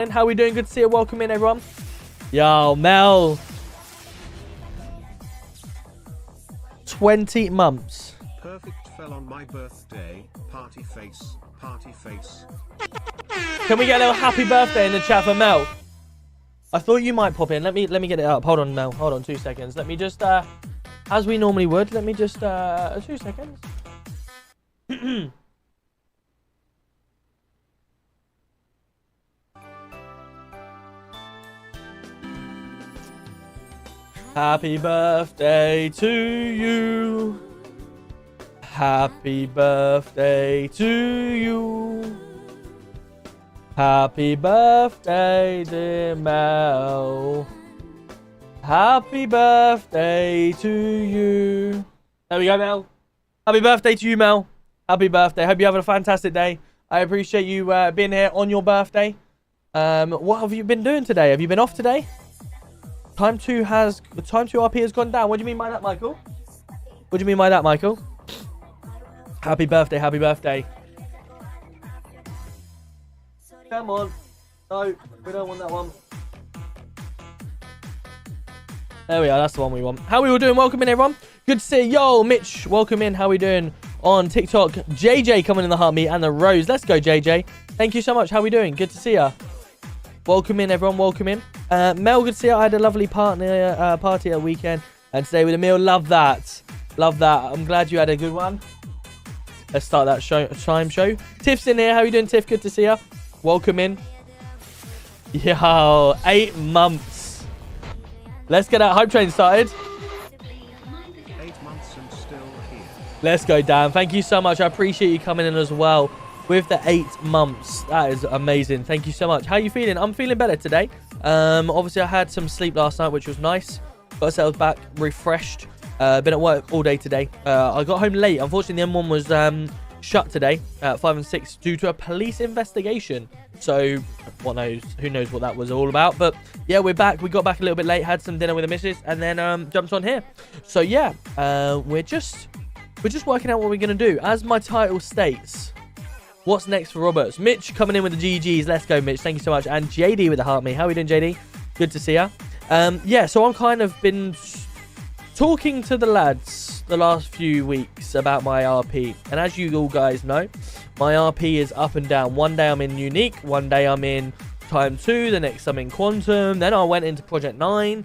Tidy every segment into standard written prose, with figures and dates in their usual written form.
And how we doing? Good to see you. Welcome in, everyone. Yo, Mel. 20 months. Perfect fell on my birthday. Party face. Party face. Can we get a little happy birthday in the chat for Mel? I thought you might pop in. Let me get it up. Hold on, Mel. Hold on 2 seconds. Let me just as we normally would. Let me just 2 seconds. Happy birthday to you. Happy birthday to you. Happy birthday, dear Mel. Happy birthday to you. There we go, Mel. Happy birthday to you, Mel. Happy birthday. Hope you're having a fantastic day. I appreciate you being here on your birthday. What have you been doing today? Have you been off today? Time to RP has gone down. What do you mean by that, Michael? What do you mean by that, Michael? Happy birthday, happy birthday. Come on. No, we don't want that one. There we are. That's the one we want. How we all doing? Welcome in, everyone. Good to see you. Yo, Mitch, welcome in. How we doing on TikTok? JJ coming in the heartbeat and the rose. Let's go, JJ. Thank you so much. How we doing? Good to see ya. Welcome in, everyone. Welcome in. Mel, good to see you. I had a lovely party at weekend. And today with a meal. Love that. Love that. I'm glad you had a good one. Let's start that chime show. Tiff's in here. How you doing, Tiff? Good to see you. Welcome in. Yo, 8 months. Let's get that hype train started. 8 months and still here. Let's go, Dan. Thank you so much. I appreciate you coming in as well with the 8 months. That is amazing. Thank you so much. How are you feeling? I'm feeling better today. Obviously, I had some sleep last night, which was nice. Got ourselves back refreshed. Been at work all day today. I got home late. Unfortunately, the M1 was shut today at 5 and 6 due to a police investigation. So, who knows what that was all about. But yeah, we're back. We got back a little bit late, had some dinner with the missus, and then jumped on here. So yeah, we're just working out what we're gonna do. As my title states, what's next for Roberts? Mitch coming in with the GGs. Let's go, Mitch. Thank you so much. And JD with the heart me. How are we doing, JD? Good to see ya. Yeah, so I'm kind of been talking to the lads the last few weeks about my RP. And as you all guys know, my RP is up and down. One day I'm in Unique. One day I'm in Time 2. The next I'm in Quantum. Then I went into Project 9.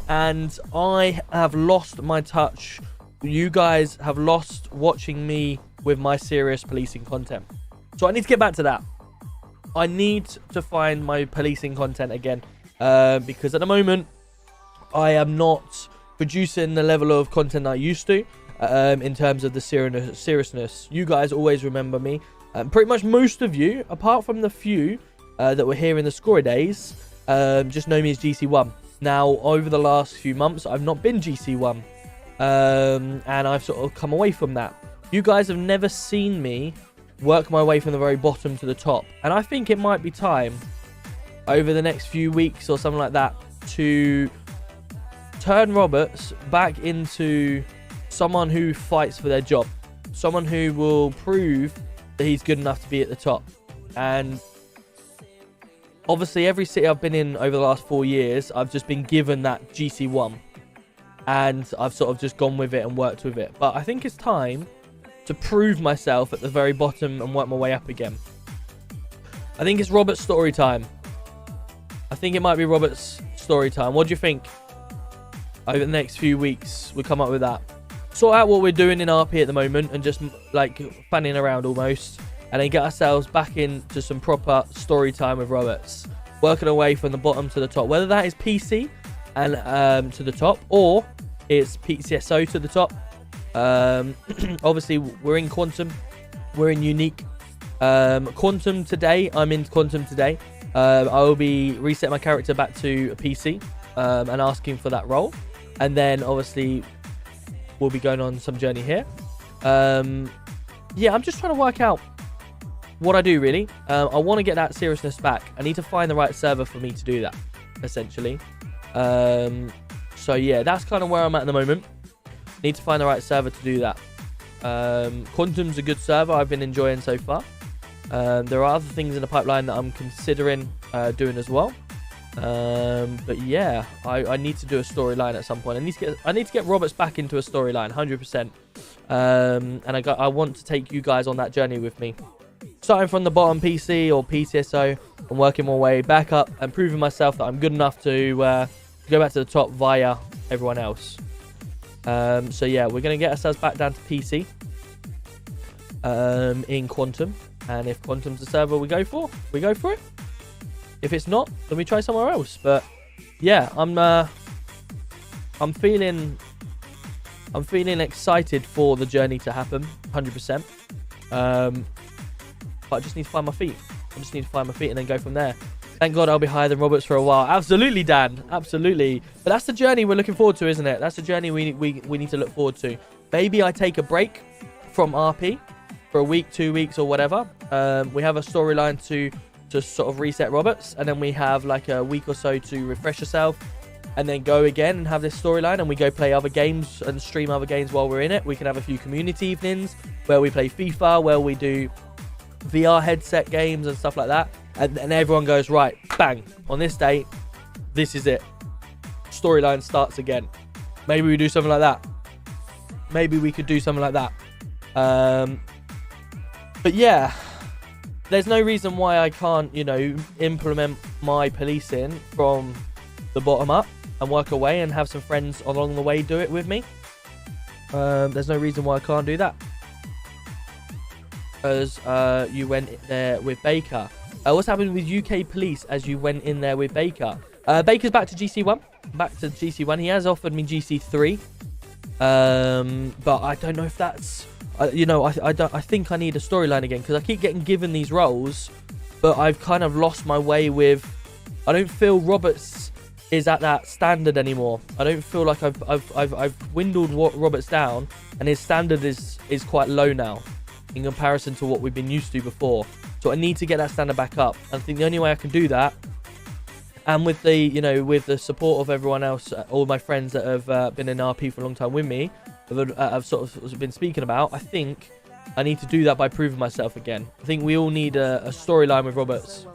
And I have lost my touch. You guys have lost watching me with my serious policing content. So I need to get back to that. I need to find my policing content again. Because at the moment, I am not producing the level of content I used to. In terms of the seriousness. You guys always remember me. Pretty much most of you, apart from the few that were here in the Scorer days, just know me as GC1. Now, over the last few months, I've not been GC1. And I've sort of come away from that. You guys have never seen me work my way from the very bottom to the top. And I think it might be time over the next few weeks or something like that to turn Roberts back into someone who fights for their job. Someone who will prove that he's good enough to be at the top. And obviously every city I've been in over the last 4 years, I've just been given that GC1. And I've sort of just gone with it and worked with it. But I think it's time to prove myself at the very bottom and work my way up again. I think it's Robert's story time. I think it might be Robert's story time. What do you think? Over the next few weeks, we'll come up with that. Sort out what we're doing in RP at the moment and just like fanning around almost. And then get ourselves back into some proper story time with Roberts. Working our way from the bottom to the top. Whether that is PC and to the top or it's PCSO to the top. Obviously, we're in Quantum. We're in Unique. Quantum today. I'm in Quantum today. I will be resetting my character back to a PC and asking for that role. And then, obviously, we'll be going on some journey here. Yeah, I'm just trying to work out what I do, really. I want to get that seriousness back. I need to find the right server for me to do that, essentially. So, yeah, that's kind of where I'm at the moment. Need to find the right server to do that. Quantum's a good server I've been enjoying so far. There are other things in the pipeline that I'm considering doing as well. But yeah, I need to do a storyline at some point. I need to get Roberts back into a storyline, 100%. And I want to take you guys on that journey with me. Starting from the bottom PC or PCSO and working my way back up and proving myself that I'm good enough to go back to the top via everyone else. So yeah, we're going to get ourselves back down to PC in Quantum. And if Quantum's the server we go for it. If it's not, then we try somewhere else. But yeah, I'm feeling excited for the journey to happen, 100%. But I just need to find my feet. And then go from there. Thank God I'll be higher than Roberts for a while. Absolutely, Dan. Absolutely. But that's the journey we're looking forward to, isn't it? That's the journey we need to look forward to. Maybe I take a break from RP for a week, 2 weeks, or whatever. We have a storyline to sort of reset Roberts, and then we have like a week or so to refresh yourself, and then go again and have this storyline, and we go play other games and stream other games while we're in it. We can have a few community evenings where we play FIFA, where we do VR headset games and stuff like that, and everyone goes, right, bang, on this date, this is it, storyline starts again. Maybe we do something like that. Maybe we could do something like that. But yeah, there's no reason why I can't, you know, implement my policing from the bottom up and work away and have some friends along the way do it with me. There's no reason why I can't do that. As you went there with Baker. What's happened with UK police as you went in there with Baker? Baker's back to GC1. He has offered me GC3. But I don't know if that's... you know, I think I need a storyline again, because I keep getting given these roles, but I've kind of lost my way with... I don't feel Roberts is at that standard anymore. I don't feel like I've dwindled Roberts down, and his standard is quite low now in comparison to what we've been used to before. So I need to get that standard back up. And I think the only way I can do that, and with the, you know, with the support of everyone else, all my friends that have been in RP for a long time with me, I've sort of been speaking about, I think I need to do that by proving myself again. I think we all need a storyline with Roberts.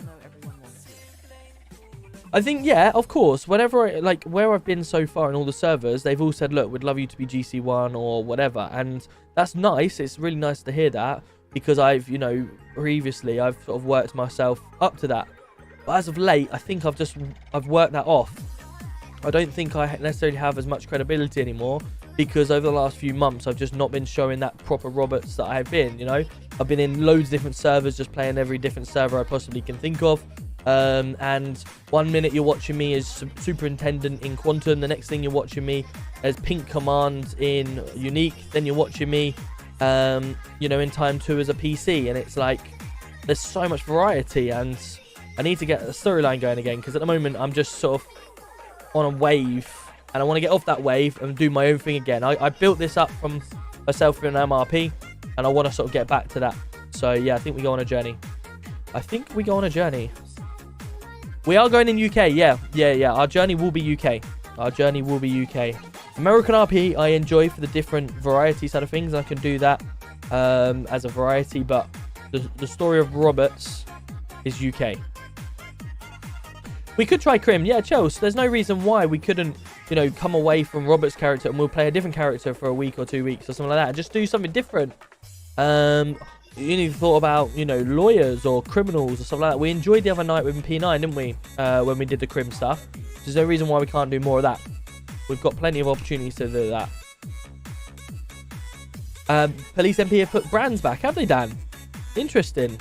I think, yeah, of course, whenever like where I've been so far in all the servers, they've all said, look, we'd love you to be GC1 or whatever, and that's nice. It's really nice to hear that, because I've, you know, previously I've sort of worked myself up to that. But as of late, I think I've worked that off. I don't think I necessarily have as much credibility anymore, because over the last few months I've just not been showing that proper Roberts that I've been, you know. I've been in loads of different servers, just playing every different server I possibly can think of. And 1 minute you're watching me as Superintendent in Quantum, the next thing you're watching me as Pink Command in Unique, then you're watching me, you know, in Time 2 as a PC, and it's like, there's so much variety, and I need to get a storyline going again, because at the moment I'm just sort of on a wave, and I want to get off that wave and do my own thing again. I built this up from myself in MRP, and I want to sort of get back to that. So yeah, I think we go on a journey. We are going in UK, yeah. Our journey will be UK. American RP I enjoy for the different variety side of things. I can do that as a variety, but the story of Roberts is UK. We could try Crim, yeah, Chelsea. There's no reason why we couldn't, you know, come away from Roberts' character and we'll play a different character for a week or 2 weeks or something like that, and just do something different. You need to thought about, you know, lawyers or criminals or something like that. We enjoyed the other night with P9, didn't we? When we did the Crim stuff. There's no reason why we can't do more of that. We've got plenty of opportunities to do that. Police MP have put brands back, have they, Dan? Interesting.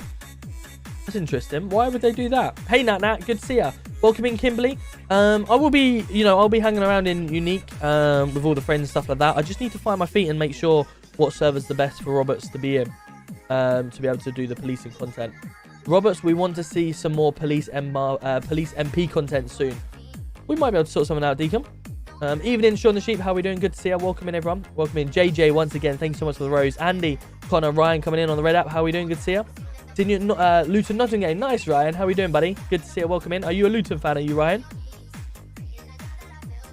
That's interesting. Why would they do that? Hey, Nat, good to see ya. Welcome in, Kimberly. I will be, you know, I'll be hanging around in Unique with all the friends and stuff like that. I just need to find my feet and make sure what server's the best for Roberts to be in. To be able to do the policing content. Roberts, we want to see some more police MP content soon. We might be able to sort something out, Deacon. Evening, Sean the Sheep. How are we doing? Good to see you. Welcome in, everyone. Welcome in, JJ, once again. Thank you so much for the rose. Andy, Connor, Ryan coming in on the red app. How are we doing? Good to see you. Luton Nottingham. Nice, Ryan. How are we doing, buddy? Good to see you. Welcome in. Are you a Luton fan? Are you, Ryan?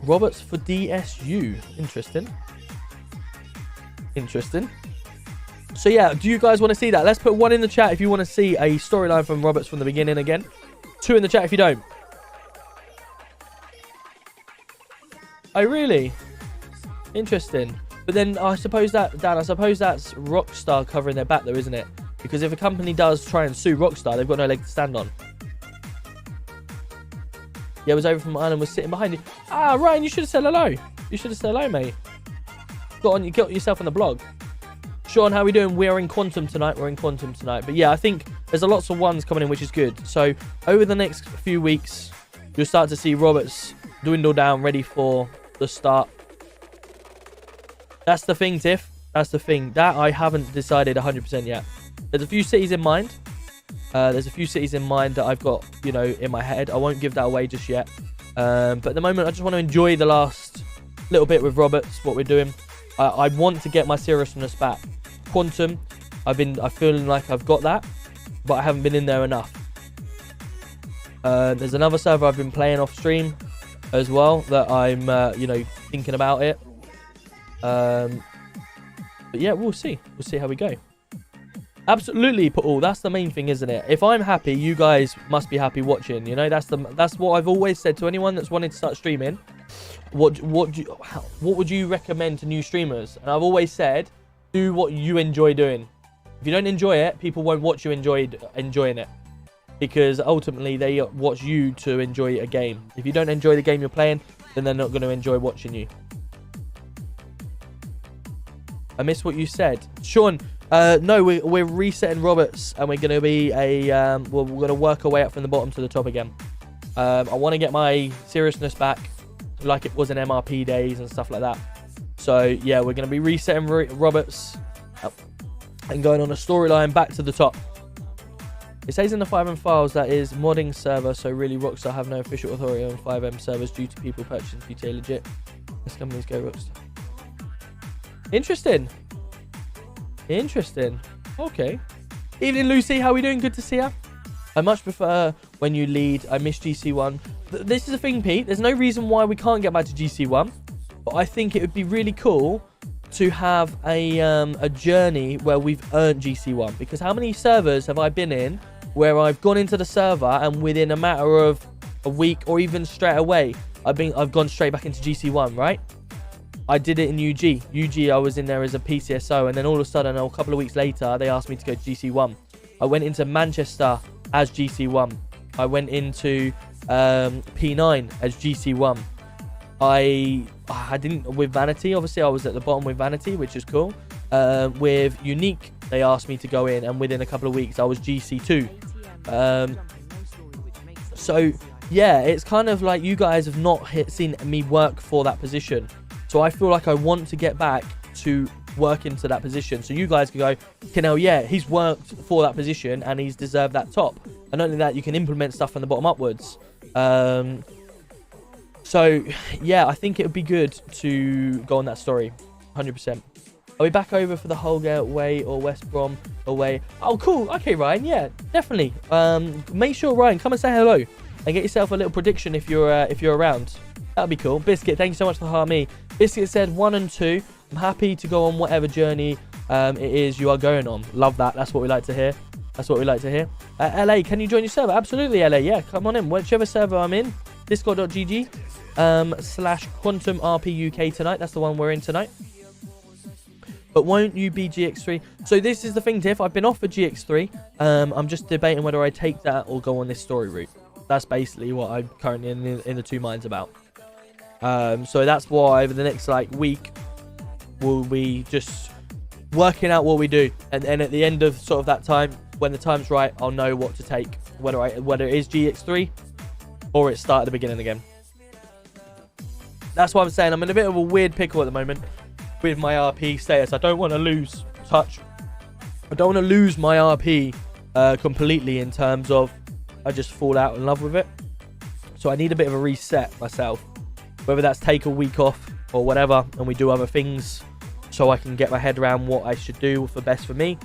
Roberts for DSU. Interesting. So yeah, do you guys want to see that? Let's put 1 in the chat if you want to see a storyline from Roberts from the beginning again. 2 in the chat if you don't. Oh, really? Interesting. But then I suppose that, Dan, I suppose that's Rockstar covering their back though, isn't it? Because if a company does try and sue Rockstar, they've got no leg to stand on. Yeah, it was over from Ireland, was sitting behind you. Ah, Ryan, you should have said hello. You should have said hello, mate. You got yourself on the blog. Sean, how are we doing? We're in Quantum tonight. We're in Quantum tonight. But yeah, I think there's a lots of ones coming in, which is good. So over the next few weeks, you'll start to see Roberts dwindle down, ready for the start. That's the thing, Tiff. That's the thing. That I haven't decided 100% yet. There's a few cities in mind. There's a few cities in mind that I've got, you know, in my head. I won't give that away just yet. But at the moment, I just want to enjoy the last little bit with Roberts, what we're doing. I want to get my seriousness back. Quantum, I feeling like I've got that, but I haven't been in there enough. There's another server I've been playing off stream as well that I'm, you know, thinking about it. But yeah, we'll see. We'll see how we go. Absolutely, Paul. That's the main thing, isn't it? If I'm happy, you guys must be happy watching. You know, that's what I've always said to anyone that's wanted to start streaming. What would you recommend to new streamers? And I've always said, do what you enjoy doing. If you don't enjoy it, people won't watch you enjoying it, because ultimately they watch you to enjoy a game. If you don't enjoy the game you're playing, then they're not going to enjoy watching you. I missed what you said, Sean. No, we're resetting Roberts, and we're going to be we're going to work our way up from the bottom to the top again. I want to get my seriousness back, like it was in MRP days and stuff like that. So yeah, we're going to be resetting Roberts and going on a storyline back to the top. It says in the FiveM files that is modding server, so really Rockstar have no official authority on FiveM servers due to people purchasing GTA legit. This company's go Rockstar. Interesting. Interesting. Okay. Evening, Lucy. How are we doing? Good to see you. I much prefer when you lead. I miss GC1. This is the thing, Pete. There's no reason why we can't get back to GC1. But I think it would be really cool to have a journey where we've earned GC1. Because how many servers have I been in where I've gone into the server and within a matter of a week or even straight away, I've gone straight back into GC1, right? I did it in UG. UG, I was in there as a PCSO, and then all of a sudden, a couple of weeks later, they asked me to go to GC1. I went into Manchester as GC1. I went into P9 as GC1. I didn't with Vanity. Obviously, I was at the bottom with Vanity, which is cool. With Unique, they asked me to go in, and within a couple of weeks, I was GC2. So yeah, it's kind of like you guys have not seen me work for that position. So I feel like I want to get back to work into that position. So you guys can go, Kinel, yeah, he's worked for that position and he's deserved that top. And not only that, you can implement stuff from the bottom upwards. So yeah, I think it would be good to go on that story, 100%. Are we back over for the Holgate away or West Brom away? Oh, cool. Okay, Ryan. Yeah, definitely. Make sure, Ryan, come and say hello and get yourself a little prediction if you're around. That'd be cool. Biscuit, thank you so much for harming. Biscuit said 1 and 2. I'm happy to go on whatever journey it is you are going on. Love that. That's what we like to hear. That's what we like to hear. LA, can you join your server? Absolutely, LA. Yeah, come on in. Whichever server I'm in. Discord.gg /Quantum RP UK tonight. That's the one we're in tonight. But won't you be GX3? So this is the thing, Tiff. I've been offered GX3. I'm just debating whether I take that or go on this story route. That's basically what I'm currently in the two minds about. So that's why over the next week we'll be just working out what we do, and then at the end of sort of that time, when the time's right, I'll know what to take, whether it is GX3 or it start at the beginning again. That's what I'm saying. I'm in a bit of a weird pickle at the moment with my RP status. I don't want to lose touch. I don't want to lose my RP completely in terms of I just fall out in love with it. So I need a bit of a reset myself. Whether that's take a week off or whatever, and we do other things so I can get my head around what I should do for best for me,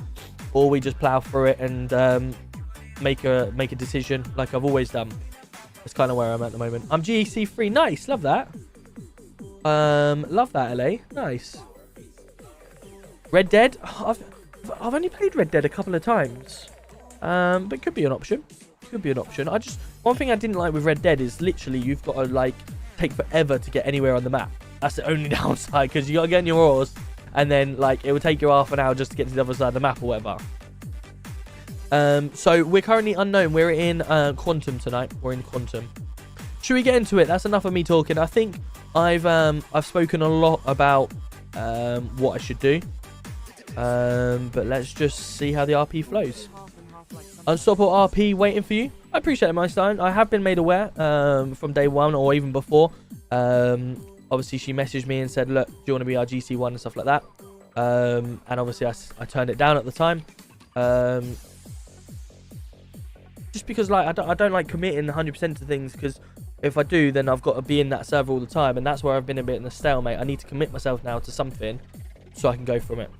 or we just plow through it and make a decision like I've always done. That's kind of where I'm at the moment. I'm GEC3. Nice. Love that. Love that, LA. Nice. Red Dead. I've only played Red Dead a couple of times. But could be an option. Could be an option. One thing I didn't like with Red Dead is literally you've got to like take forever to get anywhere on the map. That's the only downside, because you got to get in your horse and then like it will take you half an hour just to get to the other side of the map or whatever. So we're currently unknown. We're in Quantum tonight. We're in Quantum. Should we get into it? That's enough of me talking. I think I've spoken a lot about what I should do. But let's just see how the RP flows. Unstoppable RP waiting for you. I appreciate it, Einstein. I have been made aware from day one or even before. Obviously, she messaged me and said, look, do you want to be our GC1 and stuff like that? And obviously, I turned it down at the time. Just because like I don't like committing 100% to things, because if I do, then I've got to be in that server all the time, and that's where I've been a bit in a stalemate. I need to commit myself now to something so I can go from it.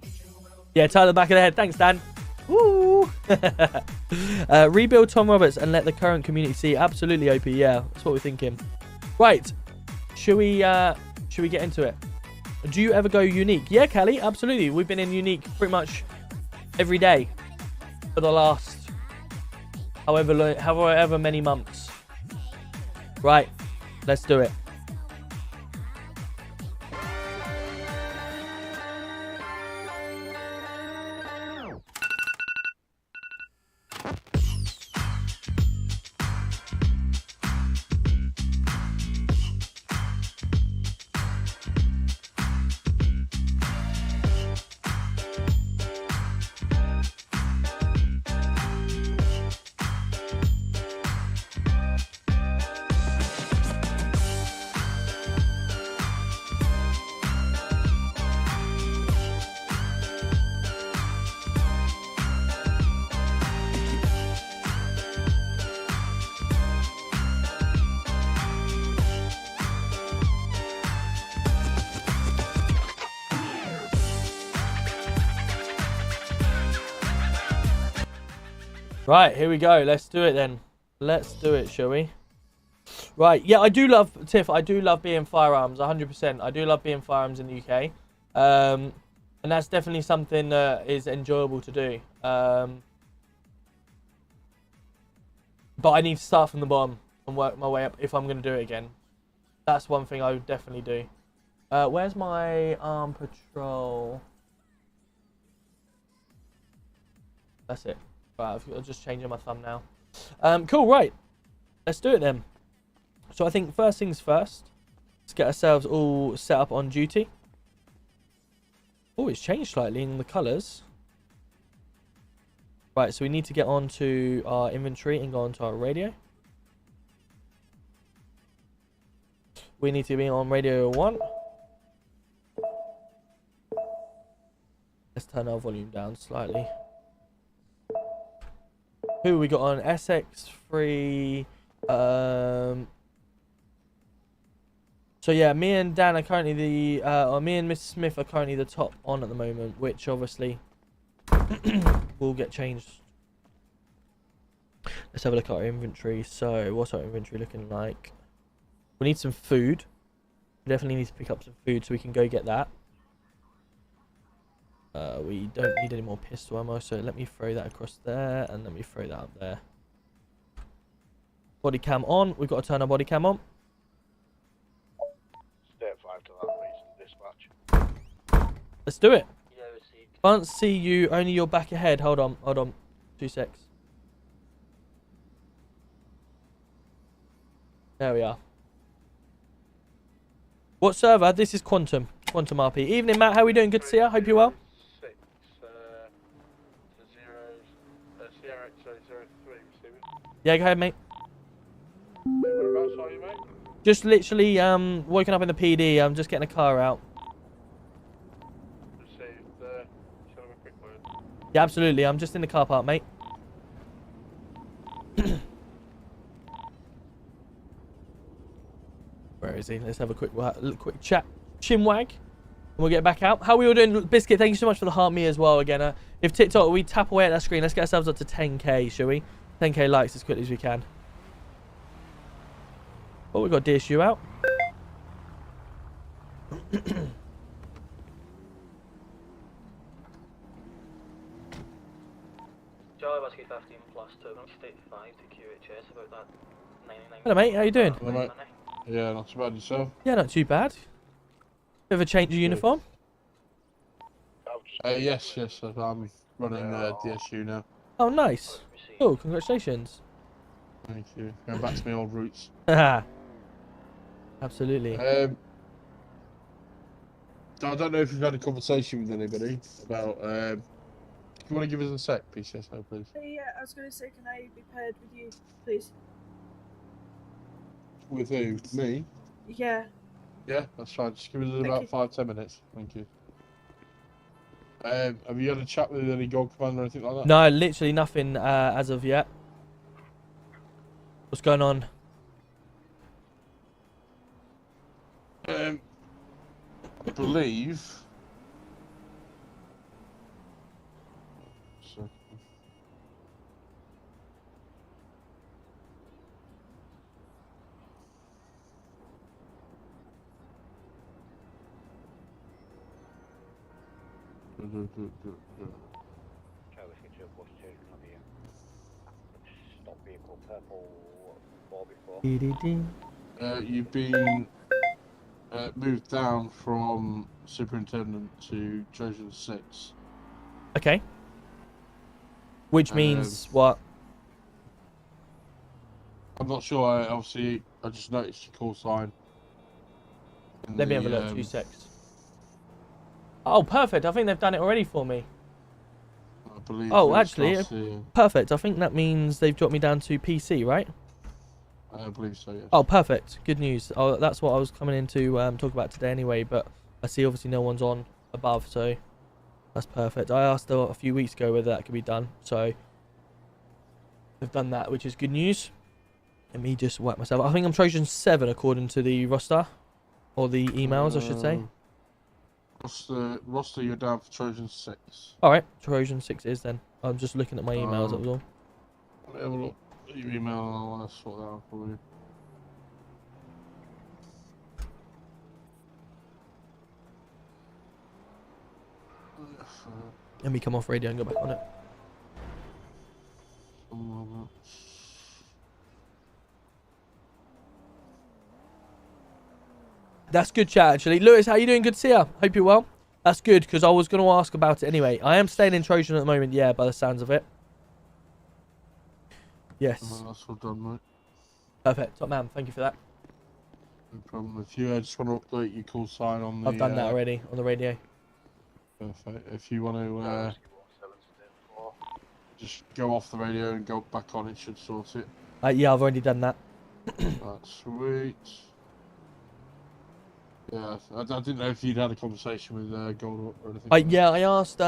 Yeah, Tyler, back of the head. Thanks, Dan. Woo! Rebuild Tom Roberts and let the current community see. Absolutely, OP. Yeah, that's what we're thinking. Right. Should we get into it? Do you ever go unique? Yeah, Callie, absolutely. We've been in unique pretty much every day for the last however many months. Right, let's do it. Right, here we go. Let's do it then. Let's do it, shall we? Right, yeah, I do love, Tiff, I do love being firearms, 100%. I do love being firearms in the UK. And that's definitely something that is enjoyable to do. But I need to start from the bottom and work my way up if I'm going to do it again. That's one thing I would definitely do. Where's my arm patrol? That's it. Right, I'll just change my thumbnail. Cool, right. Let's do it then. So I think first things first. Let's get ourselves all set up on duty. Oh, it's changed slightly in the colours. Right, so we need to get onto our inventory and go onto our radio. We need to be on radio 1. Let's turn our volume down slightly. Who we got on? SX3. So yeah, me and Dan are currently me and Miss Smith are currently the top on at the moment, which obviously will get changed. Let's have a look at our inventory. So what's our inventory looking like? We need some food. We definitely need to pick up some food so we can go get that. We don't need any more pistol ammo, so let me throw that across there, and let me throw that up there. Body cam on. We've got to turn our body cam on. Step 5 to that reason, dispatch. Let's do it. Can't see you, only your back ahead. Hold on. 2 secs. There we are. What server? This is Quantum RP. Evening, Matt. How are we doing? Good to see you. Hope you're well. Yeah, go ahead, mate. Whereabouts are you, mate? Just literally woken up in the PD. I'm just getting a car out. Just have a quick word. Yeah, absolutely. I'm just in the car park, mate. Where is he? Let's have a quick chat. Chinwag. And we'll get back out. How are we all doing? Biscuit, thank you so much for the heart me as well again. If TikTok, we tap away at that screen. Let's get ourselves up to 10k, shall we? 10k likes as quickly as we can. Oh, we've got DSU out. Hello, mate. How you doing? Hello, mate. Yeah, not too bad yourself. Yeah, not too bad. Bit of a change of uniform. Yes, I'm running DSU now. Oh, nice. Cool. Congratulations. Thank you. Going back to my old roots. Haha. Absolutely. I don't know if you've had a conversation with anybody about. Do you want to give us a sec, PCSO, please? Yeah, I was going to say, can I be paired with you, please? With who? Me? Yeah. Yeah, that's fine. Just give us Thank about you. 5-10 minutes. Thank you. Have you had a chat with any gold commander or anything like that? No, literally nothing as of yet. What's going on? I believe. So, Stop vehicle purple 4 before. you've been moved down from superintendent to Trojan 6. Okay. Which means what? I'm not sure. I just noticed your call sign. Let me have a look. 2 secs. Oh, perfect. I think they've done it already for me. I believe. Oh, it actually, starts here. perfect. I think that means they've dropped me down to PC, right? I believe so. Yes. Oh, perfect. Good news. Oh, that's what I was coming in to talk about today anyway, but I see obviously no one's on above, so that's perfect. I asked a few weeks ago whether that could be done, so they've done that, which is good news. Let me just wipe myself. I think I'm Trojan 7 according to the roster, or the emails, I should say. Roster, you're down for Trojan 6. Alright, Trojan 6 is then. I'm just looking at my emails, that was all. Let me have a look at your email and I'll sort that out for you. Let me come off radio and go back on it. That's good chat, actually. Lewis, how you doing? Good to see you. Hope you're well. That's good, because I was going to ask about it anyway. I am staying in Trojan at the moment, yeah, by the sounds of it. Yes. That's all done, mate. Perfect. Top man, thank you for that. No problem. If you just want to update your call sign on the... I've done that already on the radio. Perfect. If you want to just go off the radio and go back on, it should sort it. Yeah, I've already done that. That's sweet. Yeah, I didn't know if you'd had a conversation with Gold or anything. Yeah, I asked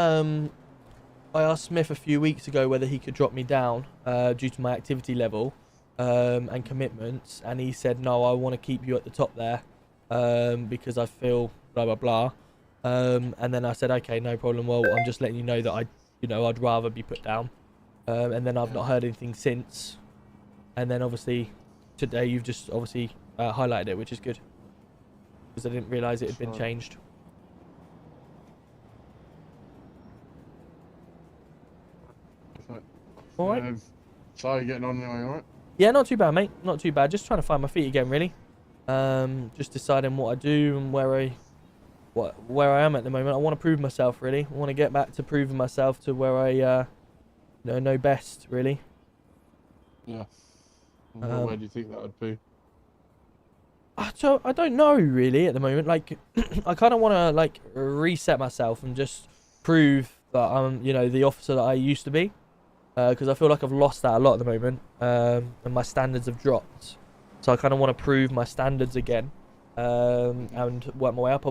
Smith a few weeks ago whether he could drop me down due to my activity level and commitments, and he said no, I want to keep you at the top there because I feel blah blah blah. And then I said okay, no problem. Well, I'm just letting you know that I'd rather be put down. And then I've not heard anything since. And then obviously today you've just obviously highlighted it, which is good. Because I didn't realise it had been changed. Alright. So how are you getting on anyway, alright? Yeah, not too bad, mate. Not too bad. Just trying to find my feet again, really. Just deciding what I do and where I am at the moment. I want to prove myself, really. I want to get back to proving myself to where I know best, really. Yeah. Where do you think that would be? So I don't know really at the moment. Like, I kind of want to like reset myself and just prove that I'm, the officer that I used to be. Because I feel like I've lost that a lot at the moment, and my standards have dropped. So I kind of want to prove my standards again, and work my way up.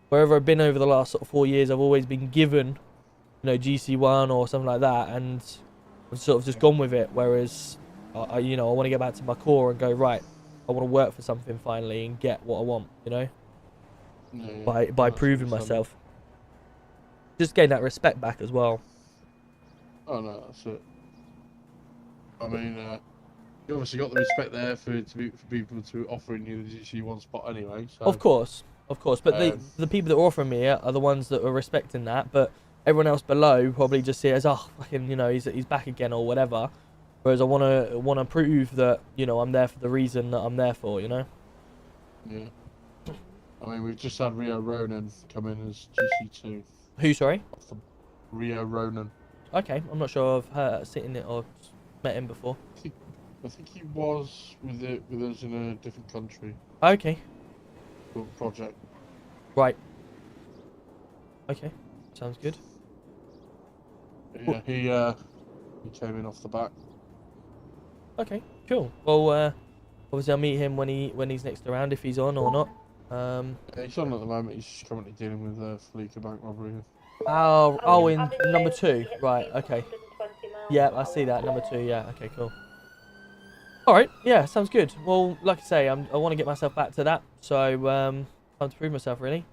Wherever I've been over the last sort of 4 years, I've always been given, GC1 or something like that, and I've sort of just gone with it. Whereas, I want to get back to my core and go right. I want to work for something finally and get what I want, by proving myself. Just gain that respect back as well. Oh no, that's it. I mean, you obviously got the respect there for people to offering you the GC1 spot anyway. So. Of course, but the people that are offering me it are the ones that are respecting that. But everyone else below probably just see it as fucking, he's back again or whatever. Whereas I wanna prove that, you know, I'm there for the reason that I'm there for, you know. Yeah. I mean, we've just had Rio Ronan come in as GC2. Who, sorry? Off the Rio Ronan. Okay, I'm not sure I've seen it or met him before. I think he was with us in a different country Okay, for a project. right. Okay, sounds good. Yeah, he came in off the back. Okay, cool. Well, obviously I'll meet him when he's next around, if he's on or not. Yeah, he's on at the moment. He's currently dealing with Felica bank robbery. Oh, in number 2. Right, okay. Yeah, I see that, number 2, yeah, okay, cool. Alright, yeah, sounds good. Well, like I say, I want to get myself back to that, so, time to prove myself, really.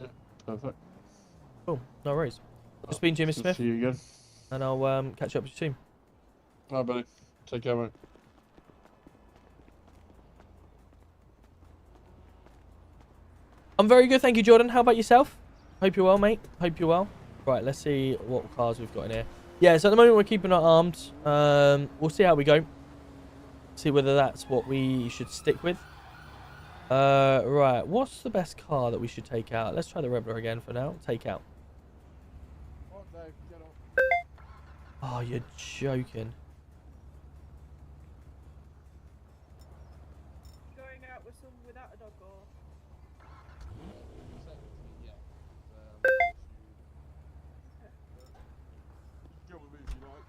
Yeah, perfect. Cool, no worries. Just speaking to you, Mr. Good to Smith, see you again. and I'll, catch up with you soon. Alright, buddy. Take care, mate. I'm very good, thank you, Jordan. How about yourself? Hope you're well, mate. Hope you're well. Right, let's see what cars we've got in here. Yeah, so at the moment we're keeping our arms. We'll see how we go. See whether that's what we should stick with. Right, what's the best car that we should take out? Let's try the Rebel again for now. Take out. Come on, Dave, get on. Oh, you're joking. Going out with someone without a dog or. Go with me if you like.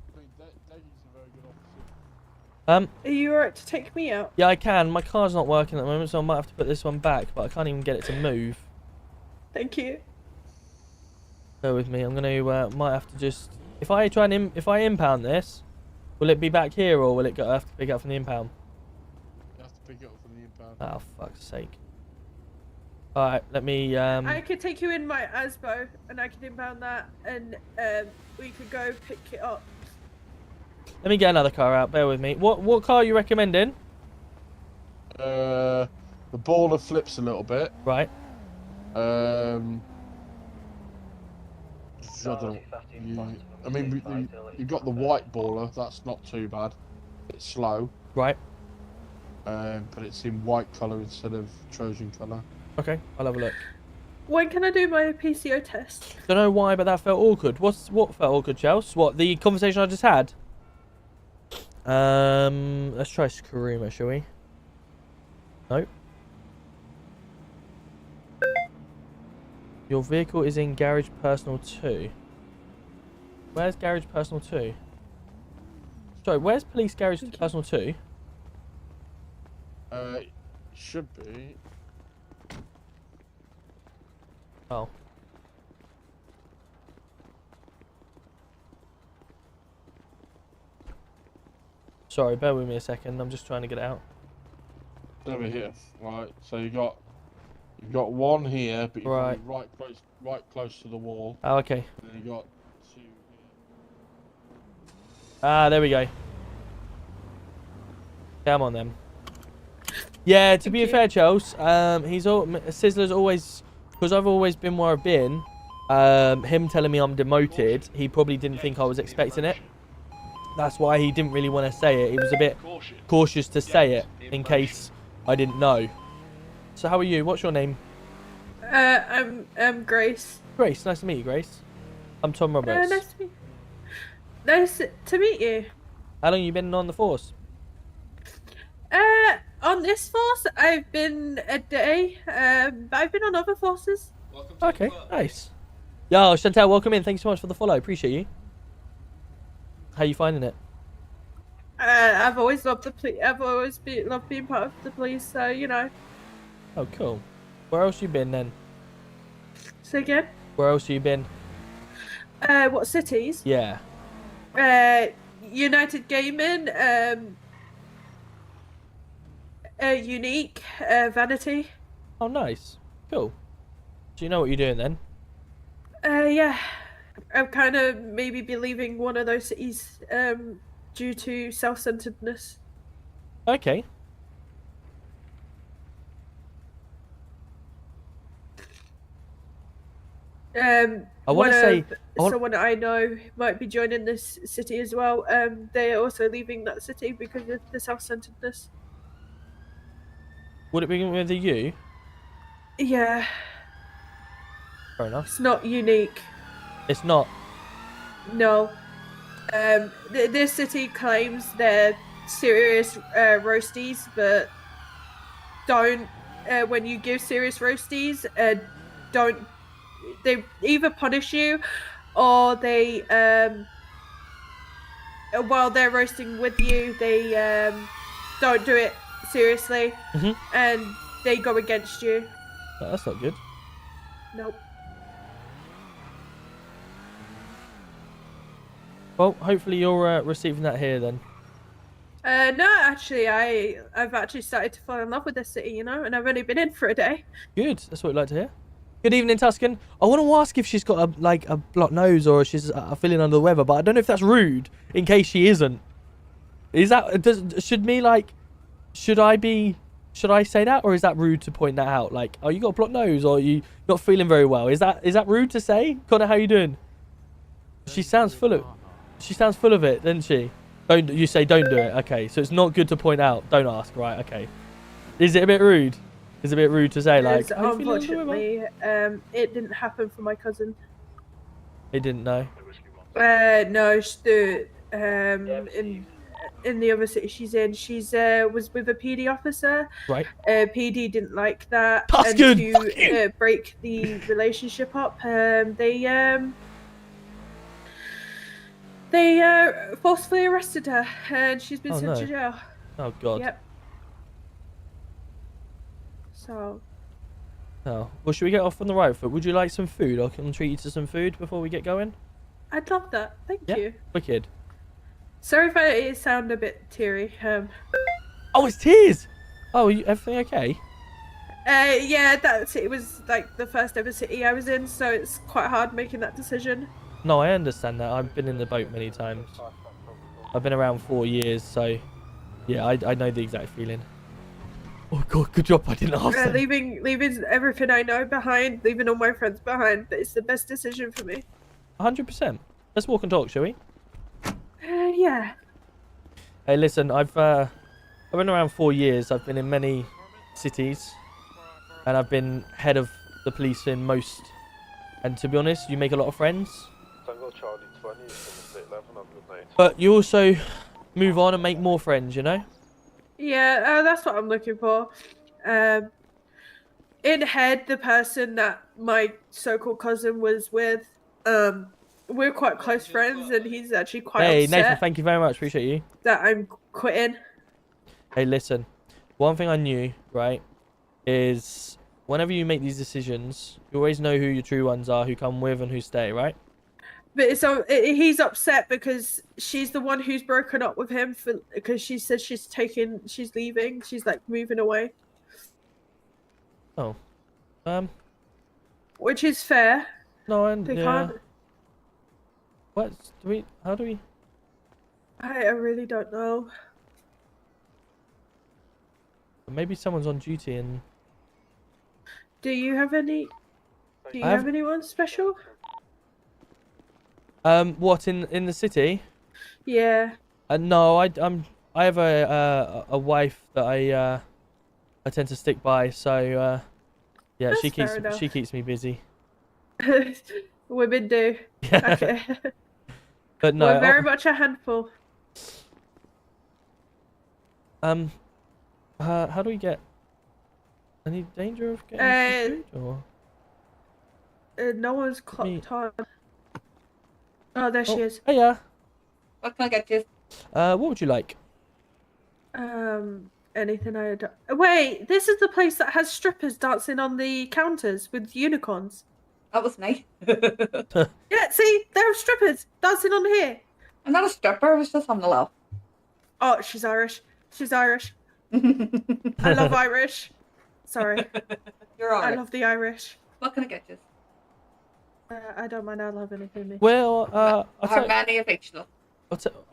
I think Deggy's a very good officer. Are you alright to take me out? Yeah, I can. My car's not working at the moment, so I might have to put this one back, but I can't even get it to move. Thank you. Bear with me. I'm gonna might have to just if I try and if I impound this, will it be back here or will it have to pick up from the impound? You have to pick it up from the impound. Oh, fuck's sake. Alright, let me I could take you in my Asbo and I could impound that and we could go pick it up. let me get another car out. Bear with me. What car are you recommending? The baller flips a little bit. Right. I don't know. I mean, you've got the white baller. That's not too bad. It's slow. Right. But it's in white colour instead of Trojan colour. Okay, I'll have a look. When can I do my PCO test? Don't know why, but that felt awkward. What felt awkward, Chels? What, the conversation I just had? Let's try Screamer, shall we? Nope. Your vehicle is in Garage Personal 2. Where's Garage Personal 2? Sorry, where's Police Garage Personal 2? Should be. Oh. Sorry, bear with me a second. I'm just trying to get it out. Over here, right? So you've got one here, but you've Right. got right close to the wall. Oh, okay. And then you got two here. Ah, there we go. Come on then. Yeah, to be fair, Charles, Sizzler's always, because I've always been where I've been. Him telling me I'm demoted, he probably didn't think I was expecting it. That's why he didn't really want to say it. He was a bit cautious to say it in case I didn't know. So how are you? What's your name? I'm Grace. Grace. Nice to meet you, Grace. I'm Tom Roberts. Nice to meet you. How long have you been on the force? On this force, I've been a day. But I've been on other forces. Okay, nice. Yo, Chantal, welcome in. Thank you so much for the follow. Appreciate you. How you finding it? I've always loved the police. I've always loved being part of the police. So you know. Oh, cool. Where else you been then? Say again. Where else you been? What cities? Yeah. United Gaming. Unique. Vanity. Oh, nice. Cool. Do you know what you're doing then? Yeah. I'm kind of maybe be leaving one of those cities due to self-centeredness. Okay. I want to say... someone I know might be joining this city as well. They're also leaving that city because of the self-centeredness. Would it be with you? Yeah, Fair enough. it's not unique. It's not. No. This city claims they're serious roasties, but don't. When you give serious roasties, don't. They either punish you, or they while they're roasting with you, they don't do it seriously, and they go against you. Oh, that's not good. Nope. Well, hopefully you're receiving that here then. No, actually, I've actually started to fall in love with this city, you know, and I've only been in for a day. Good. That's what we'd like to hear. Good evening, Tuscan. I want to ask if she's got a blocked nose or she's feeling under the weather, but I don't know if that's rude. In case she isn't, is that should I say that, or is that rude to point that out? Like, oh, you got a blocked nose, or you not feeling very well? Is that rude to say? Connor, how you doing? She sounds full of it, doesn't she? Don't you say don't do it? Okay, so it's not good to point out. Don't ask, right? Okay. Is it a bit rude? Is it a bit rude to say, like, Unfortunately, it didn't happen for my cousin. He didn't know. No, in the other city she's in, was with a PD officer. Right. PD didn't like that, That's and good. to break the relationship up, they forcefully arrested her, and she's been sent to jail. Oh God. Yep. So. Oh, well, should we get off on the right foot? Would you like some food? I can treat you to some food before we get going. I'd love that. Thank you. Wicked. Sorry if I sound a bit teary. Oh, it's tears. Oh, everything okay? Yeah, it was like the first ever city I was in, so it's quite hard making that decision. No, I understand that. I've been in the boat many times. I've been around 4 years, so yeah, I know the exact feeling. Oh God, good job I didn't ask that. Leaving everything I know behind, leaving all my friends behind, but it's the best decision for me. 100%. Let's walk and talk, shall we? Yeah. Hey, listen, I've been around 4 years. I've been in many cities, and I've been head of the police in most. And to be honest, you make a lot of friends. Tango Charlie 20 is 11 on good night. But you also move on and make more friends, you know? Yeah, that's what I'm looking for. In head, the person that my so-called cousin was with, we're quite close friends, and he's actually quite upset. Hey, Nathan, thank you very much. Appreciate you. That I'm quitting. Hey, listen. One thing I knew, right, is whenever you make these decisions, you always know who your true ones are, who come with and who stay, right? But he's upset because she's the one who's broken up with him because she said she's leaving. She's like moving away. Oh. Which is fair. No, They yeah. can't. How do we? I really don't know. Maybe someone's on duty and... Do you have anyone special? What, in the city? Yeah. No, I have a wife that I tend to stick by, so yeah, That's she keeps me busy. Women do. Yeah. Okay. But no, We're very much a handful. how do we get? Any danger of getting some food, or? No one's clocked on. Oh, there she is. Hey, yeah. What can I get you? What would you like? Anything I don't... Wait, this is the place that has strippers dancing on the counters with unicorns. That was me. Yeah, see, there are strippers dancing on here. I'm not a stripper, I was just on the low. Oh, she's Irish. She's Irish. I love Irish. Sorry. You're alright. I love the Irish. What can I get you? I don't mind. I love anything. Me. Well, How many of each though?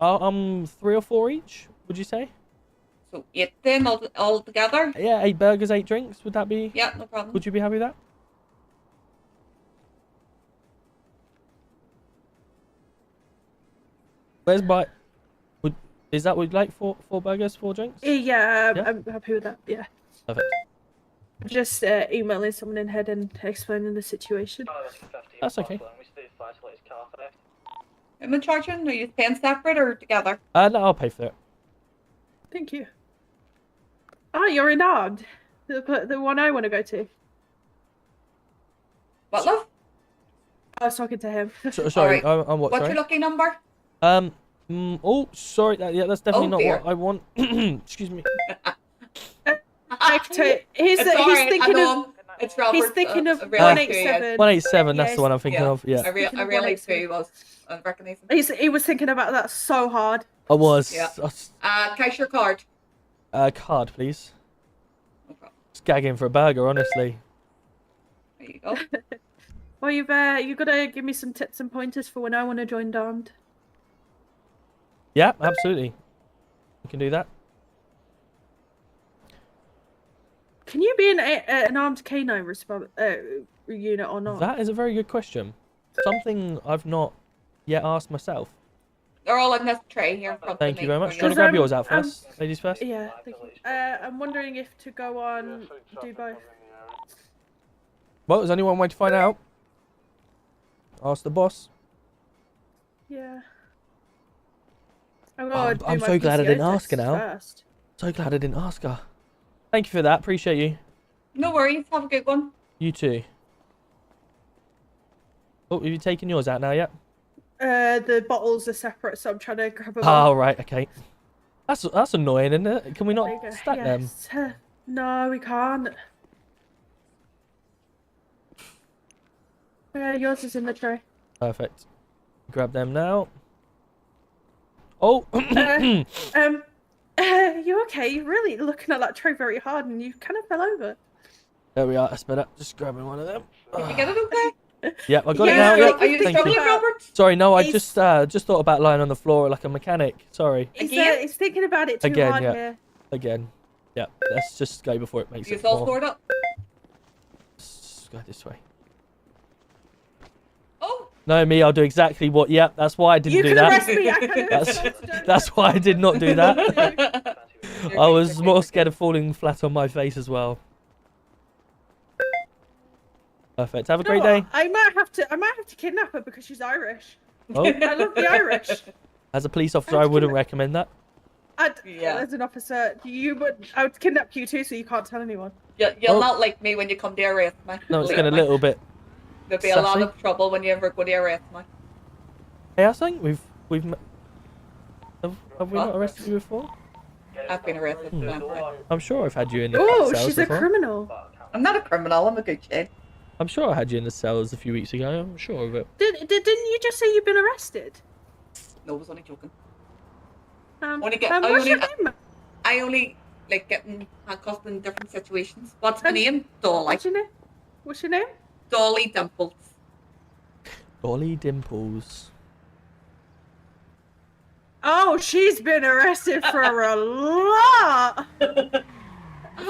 I'm 3 or 4 each. Would you say? So 8 then all together? Yeah, 8 burgers, 8 drinks. Would that be? Yeah, no problem. Would you be happy with that? Where's my? Is that what you'd like? Four burgers, 4 drinks? Yeah, Yeah? I'm happy with that. Yeah. Perfect. Just emailing someone in head and explaining the situation. That's okay. Am I charging? Are you paying separate or together? No, I'll pay for it. Thank you. Oh, you're in Armed. The one I want to go to. What, love? I was talking to him. Sorry, Alright. I'm what? What's Sorry. your lucky number? Oh, sorry. Yeah, that's definitely Oh, not dear. what I want. Excuse me. I can tell you, he's It's alright, I thinking of. know. It's Robert. He's thinking of I really 187. 187. That's Yes. the one I'm thinking Yeah. of. Yeah, I Thinking of really 187. too was. I recognize him. He was thinking about that so hard. I was. Yeah. Cash your card. Card, please. No problem. Just gagging for a burger, honestly. There you go. Well, you gotta give me some tips and pointers for when I want to join Darned. Yeah, absolutely. We can do that. Can you be an armed canine unit or not? That is a very good question. Something I've not yet asked myself. They're all in this tray here in front Thank of you me. very much. for Do you want to Because grab yours out I'm- first? Ladies first? Yeah, thank you. I'm wondering if to go on do both. Well, there's only one way to find out. Ask the boss. Yeah. I'm so glad I didn't ask her now. First. So glad I didn't ask her. Thank you for that. Appreciate you. No worries. Have a good one. You too. Oh, have you taken yours out now yet? The bottles are separate, so I'm trying to grab them. Oh, right. Okay. That's annoying, isn't it? Can we not There you go. stack them? Yes. No, we can't. Yours is in the tray. Perfect. Grab them now. Oh. You okay? You're really looking at that tray very hard, and you kind of fell over. There we are. That's better. Just grabbing one of them. Did you get it okay? Yep, I got it Yeah, now. yeah, Yep. Are you Thank you. struggling, Robert? Sorry, no, I He's- just thought about lying on the floor like a mechanic. Sorry. He's thinking about it too Again, hard yeah. here. Again. Yep. Let's just go before it makes You it all more. scored up? Let's go this way. Oh, No, me, I'll do exactly what. Yep, that's why I didn't You do can that. arrest me. I can That's why I did not do that. I was more scared of falling flat on my face as well. Perfect. Have a great day. I might have to kidnap her because she's Irish. Oh, I love the Irish. as a police officer, I wouldn't recommend that. Yeah. As an officer, I would kidnap you too, so you can't tell anyone. You'll Oh. not like me when you come to arrest me. No, it's Believe getting a me. little bit. There'll be a lot sassy. of trouble when you ever go to arrest me. Hey, I think we've have we not What? arrested you before? I've been arrested. Hmm. plenty. I'm sure I've had you in the Oh, cells she's a before. criminal. I'm not a criminal. I'm a good kid. I'm sure I had you in the cells a few weeks ago. I'm sure of it. Didn't you just say you've been arrested? No, I was only joking. What's I your only- name? I only like getting handcuffed in different situations. What's my name? Dolly. What's your name? What's your name? Dolly Dimples. Dolly Dimples. Oh, she's been arrested for a lot.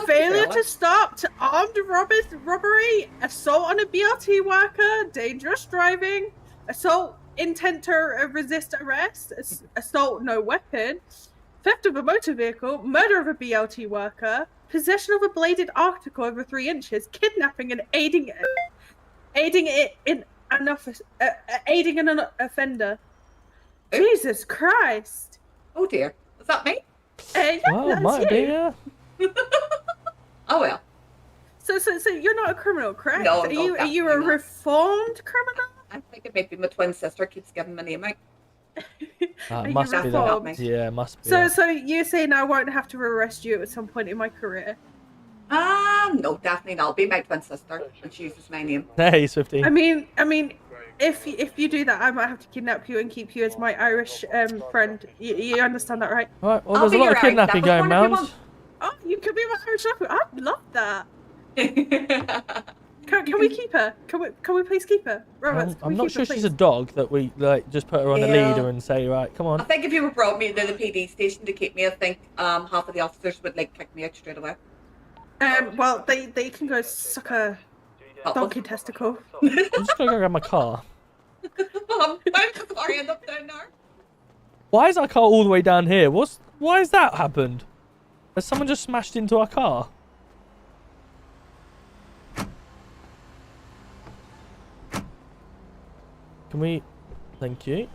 Failure to stop, to armed robbery, assault on a BLT worker, dangerous driving, assault intent to resist arrest, assault no weapon, theft of a motor vehicle, murder of a BLT worker, possession of a bladed article over 3 inches, kidnapping and aiding an offender. Oops. Jesus Christ! Oh dear. Is that me? Yeah, Well, that's might be. you. Yeah. Oh well. So you're not a criminal, correct? No, are no, you a definitely not. reformed criminal? I think it maybe my twin sister keeps giving my name out. Are you Must be reformed? that. Yeah, must be. So that. so you're saying I won't have to arrest you at some point in my career? No, definitely not. I'll be my twin sister, and she uses my name. Hey, Swifty. I mean, if you do that, I might have to kidnap you and keep you as my Irish friend. You understand that, right? All right. Well, I'll there's a be lot your of kidnapping Irish going Dapper round. Oh, you could be my Irish lover. I'd love that. I Can we keep her? Can we please keep her? Roberts, I'm not sure she's a dog that we like just put her on a Yeah. leader and say, right, come on. think if you brought me to the PD station to keep me, I think half of the officers would like kick me out straight away. Well, they can go suck a donkey testicle. I'm just gonna go grab my car. I'm just sorry, end up down there. Why is our car all the way down here? Why has that happened? Has someone just smashed into our car? Can we... Thank you.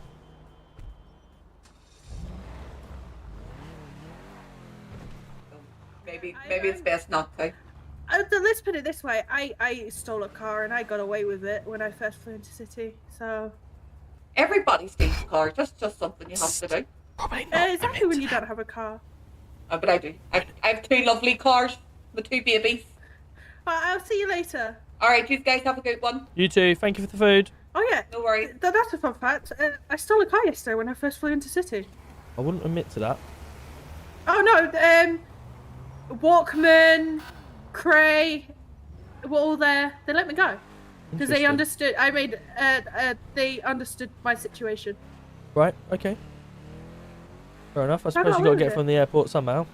Maybe it's best not to. Let's put it this way. I stole a car and I got away with it when I first flew into city. So Everybody steals a car. Just something you have to do. Probably not. exactly when you don't have a car. But I do. I have 2 lovely cars with 2 babies. I'll see you later. All right, you guys have a good one. You too. Thank you for the food. Oh yeah, No worries. that's a fun fact. I stole a car yesterday when I first flew into city. I wouldn't admit to that. Oh no, Walkman, Cray, were all there. They let me go because they Interesting. understood. They understood my situation. Right, okay. Fair enough. I I suppose got you got to away get with from the airport somehow.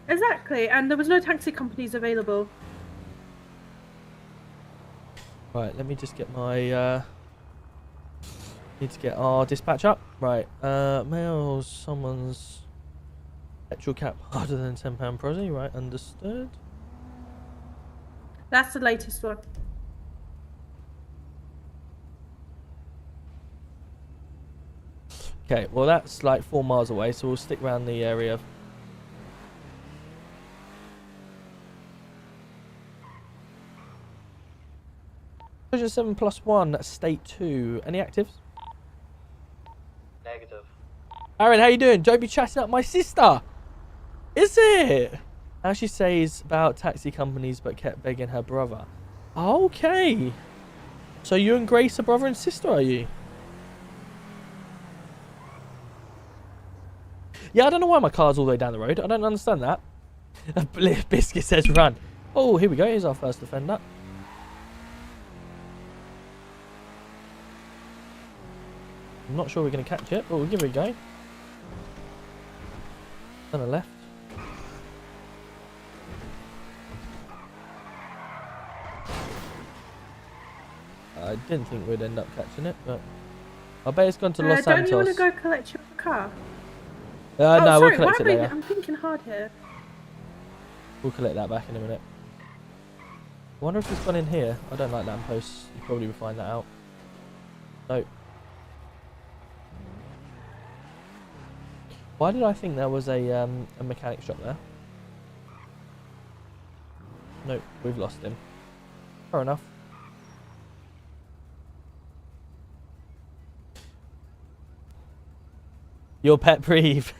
Exactly, and there was no taxi companies available. Right, let me just get my... Need to get our dispatch up. Right, mail someone's petrol cap harder than £10 prosy. Right, understood. That's the latest one. Okay, well that's like 4 miles away, so we'll stick around the area. 7 plus 1, state 2. Any actives? Negative. Aaron, how you doing? Don't be chatting up my sister. Is it? How she says about taxi companies but kept begging her brother. Okay. So you and Grace are brother and sister, are you? Yeah, I don't know why my car's all the way down the road. I don't understand that. Biscuit says run. Oh, here we go. Here's our first offender. I'm not sure we're going to catch it, but we'll give it a go. On the left. I didn't think we'd end up catching it, but I bet it's gone to Los Don't Santos. you want to go collect your car? No, sorry, we'll collect it why am later. I'm thinking hard here. We'll collect that back in a minute. I wonder if it's gone in here. I don't like lampposts. You probably will find that out. No. Why did I think there was a mechanic shop there? Nope, we've lost him. Fair enough. Your pet peeve.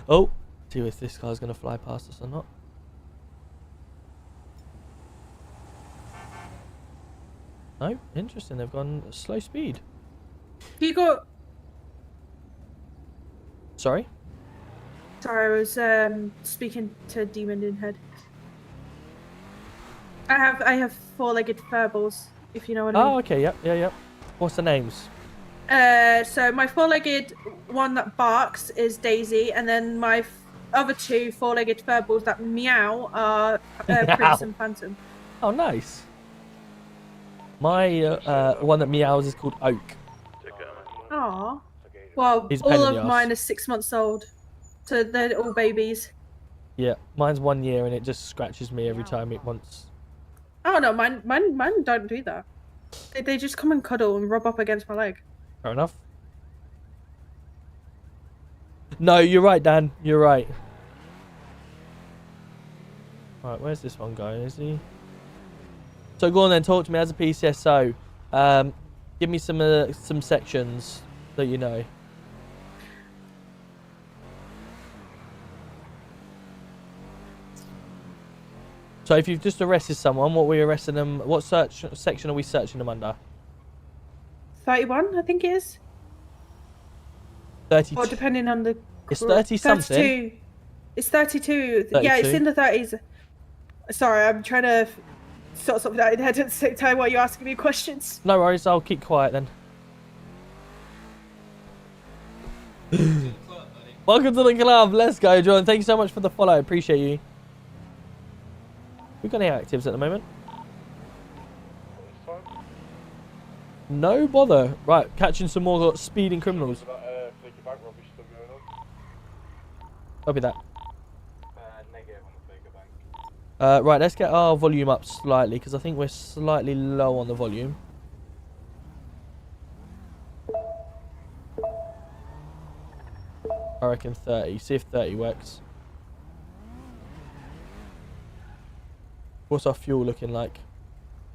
Oh, see if this car's going to fly past us or not. No, interesting. They've gone slow speed. You go. Sorry? Sorry, I was speaking to Demon in head. I have 4-legged furballs, if you know what I mean. Oh, okay. Yep. What's the names? So my 4-legged one that barks is Daisy, and then my other 2 4-legged furballs that meow are Prince and Phantom. Oh, nice. My one that meows is called Oak. Aww. Well, He's a all pain in of the arse. mine are 6 months old, so they're all babies. Yeah, mine's 1 year and it just scratches me every time it wants. Oh no, mine don't do that. They just come and cuddle and rub up against my leg. Fair enough. No, you're right, Dan. You're right. Right, where's this one going? Is he? So go on then, talk to me as a PCSO. Give me some sections that you know. So if you've just arrested someone, what are we arresting them? What section are we searching them under? 31, I think it is. 32. Or depending on the. It's 30 something. 32. It's 32. Yeah, it's 32. in the 30s. Sorry, I'm trying to sort something out in head at the same time while you're asking me questions. No worries, I'll keep quiet then. Welcome to the club. Let's go, John. Thank you so much for the follow. Appreciate you. We got any actives at the moment? No bother. Right, catching some more speeding criminals. bank robbery still going on? Copy that. Negative on the Baker Bank. Right, let's get our volume up slightly because I think we're slightly low on the volume. I reckon 30. See if 30 works. What's our fuel looking like?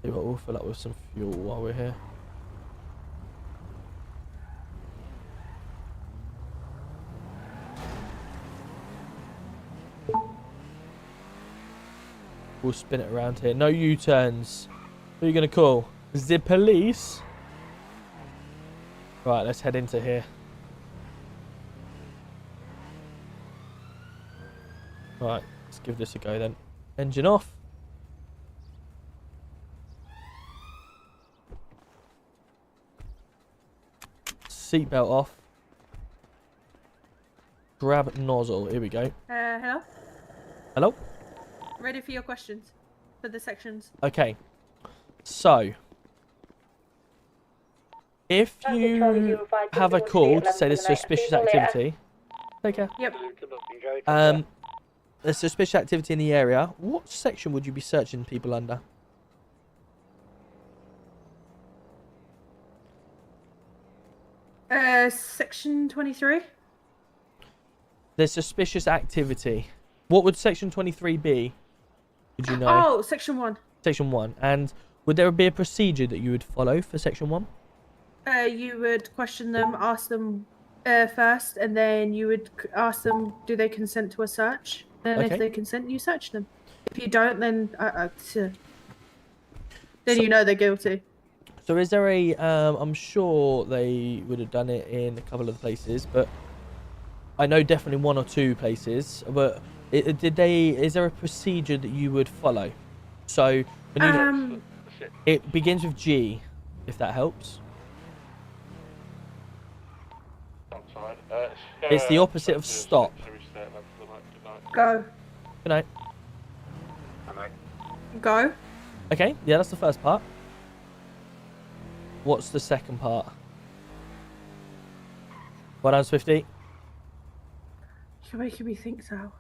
See what we'll fill up with some fuel while we're here. We'll spin it around here. No U-turns. Who are you going to call? The police? Right, let's head into here. Right, let's give this a go then. Engine off. Seatbelt off. Grab nozzle. Here we go. Hello? Hello? Ready for your questions? For the sections? Okay. So, if you have a call to say there's suspicious activity, take care. Yep. There's suspicious activity in the area. What section would you be searching people under? Section 23? There's suspicious activity. What would section 23 be? Would you know? Oh, section 1. Section 1. And would there be a procedure that you would follow for section 1? You would question them, ask them first, and then you would ask them, do they consent to a search? And Okay. if they consent, you search them. If you don't, then you know they're guilty. So is there a, I'm sure they would have done it in a couple of the places, but I know definitely 1 or 2 places, but is there a procedure that you would follow? So when you, it begins with G, if that helps. It's the opposite of stop. Go. Good night. Go. Okay, yeah, that's the first part. What's the second part? Well done, Swifty. You're making me think so.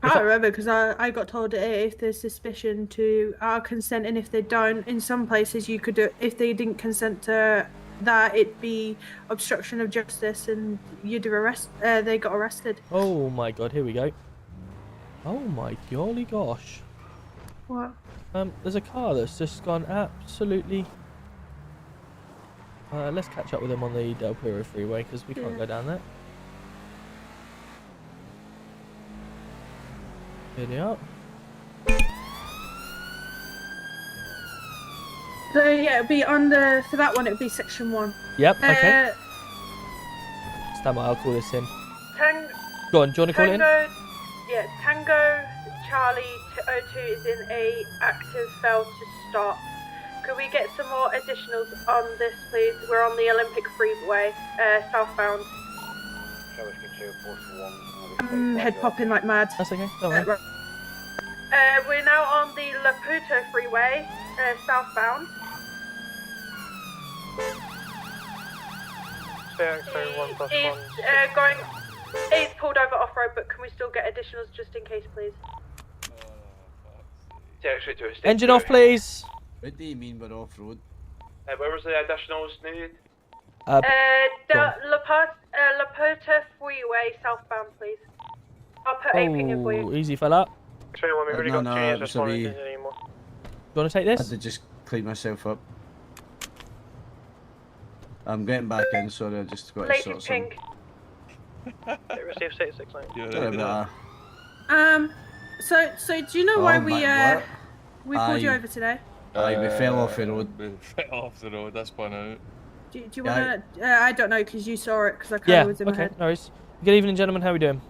I don't remember because I got told if there's suspicion to consent, and if they don't, in some places you could do, if they didn't consent to that, it'd be obstruction of justice and you'd arrest. They got arrested. Oh my god, here we go. Oh my golly gosh. What? There's a car that's just gone absolutely. Let's catch up with them on the Del Piro freeway because we can't go down there. Here they are. So yeah, it'd be on the for that one. It'd be section 1. Yep. Okay. Stand by. I'll call this in. Go on. Do you want to call it in? Yeah, Tango Charlie 02 is in a active fail to stop. Could we get some more additionals on this, please? We're on the Olympic Freeway, southbound. Head popping like mad. That's okay. Don't worry. We're now on the Laputo Freeway, southbound. It's pulled over off-road, but can we still get additionals just in case, please? Engine off, please. What do you mean we're off-road? Where was the additionals needed? Laputo Freeway, southbound, please. I'll put a ping in for you. Oh, easy fella. We've already No, got no, change, it's that's a not wee- needed anymore. You want to take I had this? to just clean myself up. I'm getting back in, sorry, I just got to Lady sort something. Pink. Receive 669. Sorry about that. So do you know why Oh we my word. pulled you Aye. over today? Aye, we fell off the road. We fell off the road, that's spun out. Do you Yeah, want to? I don't know because you saw it because I kind Yeah. of was in my Okay. head. No worries. Good evening, gentlemen. How are we doing?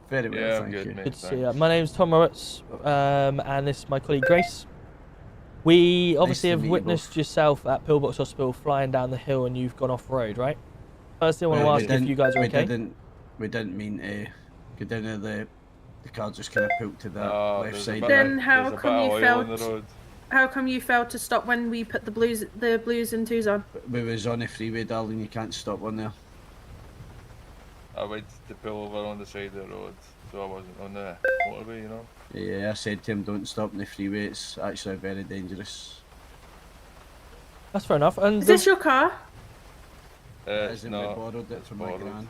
Very well, Yeah, I'm thank good, you. mate. Good to see thanks. you. My name's Tom Roberts, and this is my colleague Grace. We obviously to have meet you witnessed both. yourself at Pillbox Hospital flying down the hill, and you've gone off road, right? Firstly, I want to Well, ask if you guys are we okay. We didn't mean to go down there. The car just kind of pulled to the Ah, left there's a side. bit Then of- how there's a come bit of you oil felt- on the road. How come you failed to stop when we put the blues and twos on? We was on the freeway, darling. You can't stop on there. I went to pull over on the side of the road, so I wasn't on the motorway, you know. Yeah, I said to him, don't stop on the freeway. It's actually very dangerous. That's fair enough. And Is this your car? Isn't we No, borrowed it from my borrowed.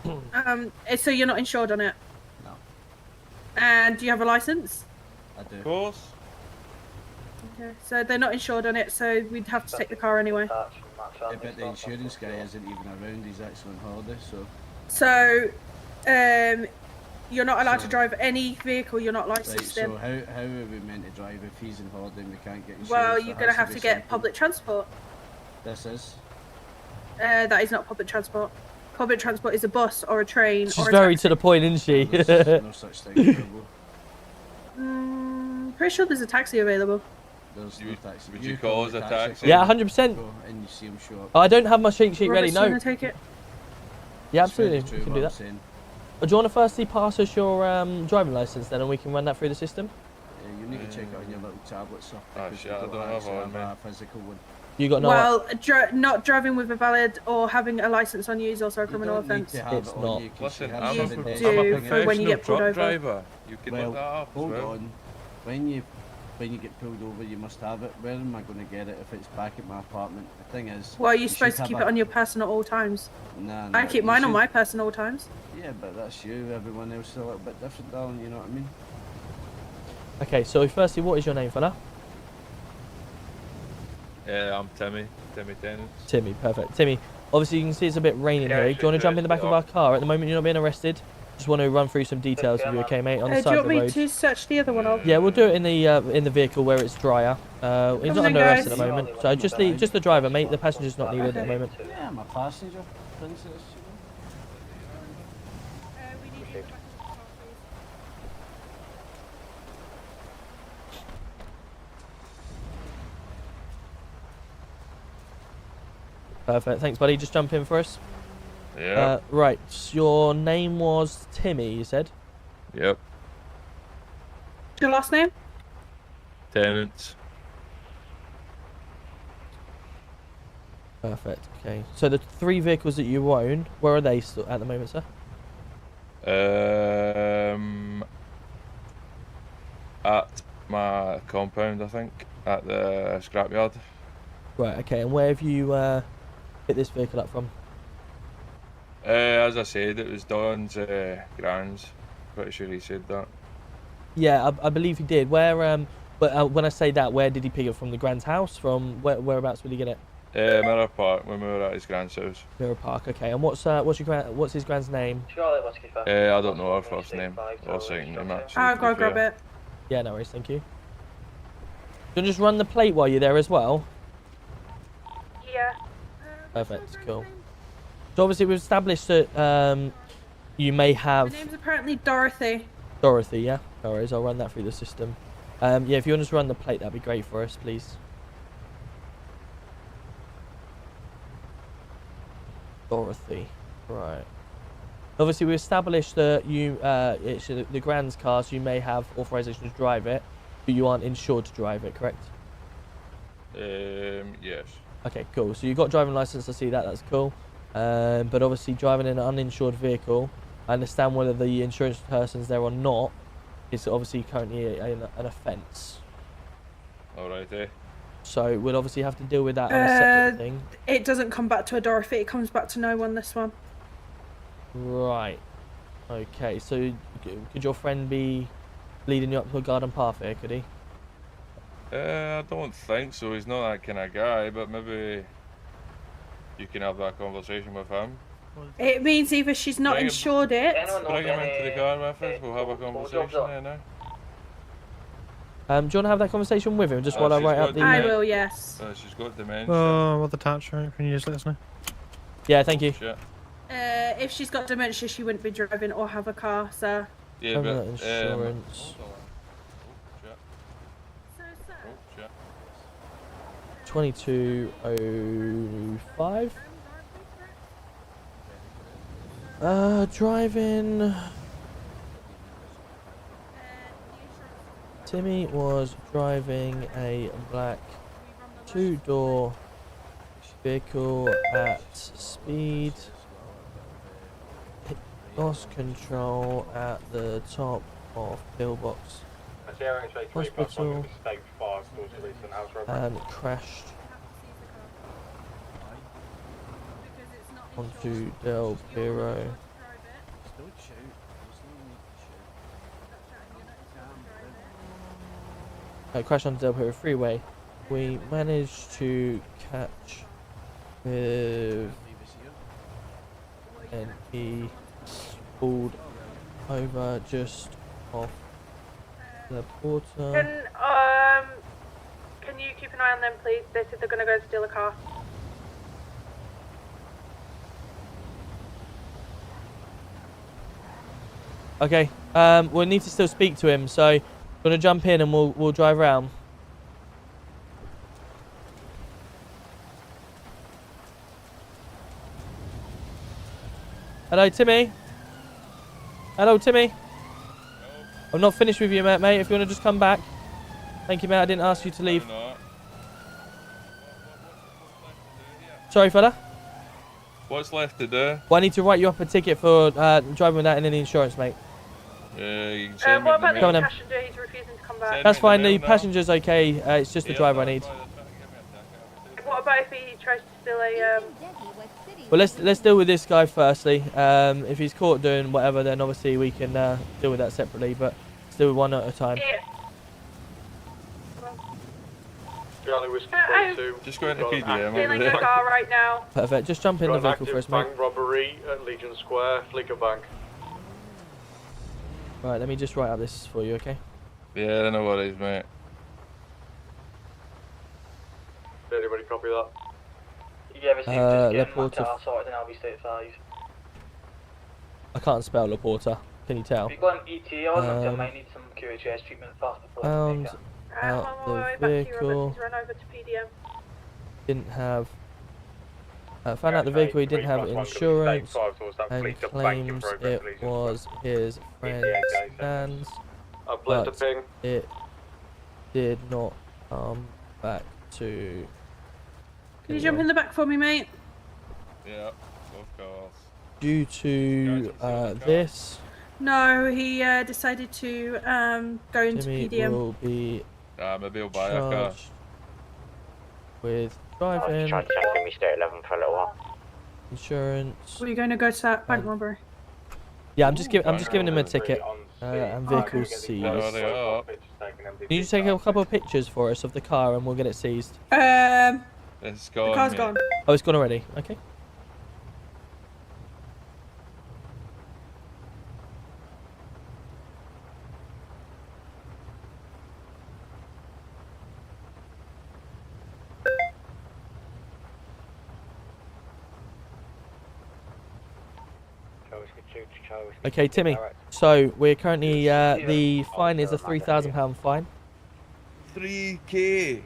gran. So you're not insured on it? No. And do you have a license? I do. of course. Okay. So they're not insured on it, so we'd have to take the car anyway. Yeah, but the insurance guy isn't even around. He's actually on holiday, so. So, you're not allowed to drive any vehicle you're not Right, licensed so in. how are we meant to drive if he's on holiday and we can't get insurance? Well, There you're has going to have be to get something. public transport. This is. That is not public transport. Public transport is a bus or a train she's or a very taxi. to the point, isn't she? There's no such thing available. Pretty sure there's a taxi available. There's no taxi. Would you call us a taxi? Yeah, 100%. Go and you see him show up. Oh, I don't have my cheat sheet ready. Robert's No. gonna take it. Yeah, It's very absolutely. true We can what do I'm that. saying. Do you want to firstly pass us your driving license then, and we can run that through the system? Yeah, you need to check it on your little tablet, sir. Ah, because shit, we I don't have actually one, man. a physical one. You got no. Well, not driving with a valid or having a license on you is also a criminal You don't need offence. to have It's it on not. you 'cause Listen, you I'm have a, You something pro- there. I'm a do for when you professional get pulled truck over. driver. You can Well, look that up as hold well. on. When you get pulled over, you must have it. Where am I going to get it if it's back at my apartment? The thing is, Well, you're you supposed should to keep have it on your person at all times. Nah, I keep you mine on should- my person all times. Yeah, but that's you. Everyone else is a little bit different, darling. You know what I mean? Okay, so firstly, what is your name, fella? Yeah, I'm Timmy Tennant. Timmy, perfect. Timmy, obviously you can see it's a bit raining Yeah, here. it Do you want to should jump do, in the back of yeah. our car? At the moment, you're not being arrested. Just want to run through some details with you, okay, mate? On the Do side you of want the me road. to search the other one off? Yeah, we'll do it in the vehicle where it's drier. He's Come not on, under arrest guys. at the moment, so just the driver, mate. The passenger's not needed at the moment. Yeah, I'm a passenger, princess. Perfect. Thanks, buddy. Just jump in for us. Yeah. Right. Your name was Timmy, you said? Yep. Your last name? Tennant. Perfect. Okay. So the 3 vehicles that you own, where are they at the moment, sir? At my compound, I think, at the scrapyard. Right. Okay. And where have you picked this vehicle up from? As I said, it was Don's grand's. Pretty sure he said that. Yeah, I believe he did. Where but when I say that, where did he pick it from? The Grand's house? From whereabouts did he get it? Mirror Park, when we were at his grand's house. Mirror Park. Okay. And what's his grand's name? I don't know her first name or second name actually. I've to got to be grab fair. it. Yeah, no worries. Thank you. You can just run the plate while you're there as well. Yeah. Perfect. Cool. So obviously we've established that you may My have name's apparently Dorothy. Dorothy. Yeah. No worries. I'll run that through the system. Yeah, if you want to just run the plate, that'd be great for us, please. Dorothy. Right. Obviously, we established that you, it's the Grand's car, so you may have authorization to drive it, but you aren't insured to drive it, correct? Yes. Okay, cool. So you've got driving license. I see that. That's cool. But obviously, driving in an uninsured vehicle, I understand whether the insurance person's there or not. Is obviously currently an offence. Alright, So we'll obviously have to deal with that on a separate thing. It doesn't come back to a Dorothy, it comes back to no one, this one. Right. Okay, so could your friend be leading you up to a garden path here, could he? I don't think so. He's not that kind of guy, but maybe you can have that conversation with him. It means either she's not Bring him- insured it. Bring him into the car with us. We'll have a conversation there now. Do you want to have that conversation with him just while I she's write got out the... I will, yes. She's got dementia. Oh, what the touch, right? Can you just let us know? Yeah, thank you. Shit. If she's got dementia, she wouldn't be driving or have a car, so. Yeah, Have but that insurance. hold on. Oh, shit. 2205. Driving... Timmy was driving a black two-door vehicle at speed. Lost control at the top of pillbox hospital and crashed onto Del Piero. Crashed onto Del Piero freeway. We managed to catch with, and he pulled over just off the border. Can you keep an eye on them, please? They said they're gonna go steal a car. Okay. We'll need to still speak to him, so gonna jump in and we'll drive around. Hello, Timmy. Hello, Timmy. I'm not finished with you, mate. If you want to just come back. Thank you, mate. I didn't ask you to leave. Sorry, fella. What's left to do? Well, I need to write you up a ticket for driving without any insurance, mate. Yeah, you can send me What about the the mail. passenger? He's refusing to come back. Send That's me fine. mail The now. passenger's okay. It's just the driver I need. What about if he tries to steal a Well, let's deal with this guy firstly. If he's caught doing whatever, then obviously we can deal with that separately. But let's do it one at a time. Charlie Whiskey Oh. 22. Just go into Got an PDM active- over stealing a there. car right now? Perfect. Just jump in the got an vehicle active for us, mate. bank robbery at Legion Square, Flicker Bank. Right. Let me just write up this for you, okay? Yeah, no worries, mate. Did anybody copy that? You ever see just getting Laporta. my car sorted in LB State 5? I can't spell Laporta. Can you tell? If you've got an ETA on them, Um, they might need some QHS treatment fast before Found they make it. out I'm on my way the back to you, Robert. vehicle He's run over to PDM. didn't have. Found out the vehicle he didn't have insurance and claims it was his friend's Dan's, I bled the but ping. it did not come back to. Can you jump in the back for me, mate? Yeah, of course. Due to this, No, he decided to go into Timmy PDM. will be Maybe he'll buy a car. charged with driving, Trying to send me State 11 for a little while. insurance. Were you going to go to that bank Um, robbery? Yeah, I'm just giving him a ticket and vehicle seized. Oh, they are. Can you just take a couple of pictures for us of the car and we'll get it seized? It's The gone. car's mate. gone. Oh, it's gone already. Okay. Okay, Timmy. So we're currently the fine is a £3,000 fine. 3K.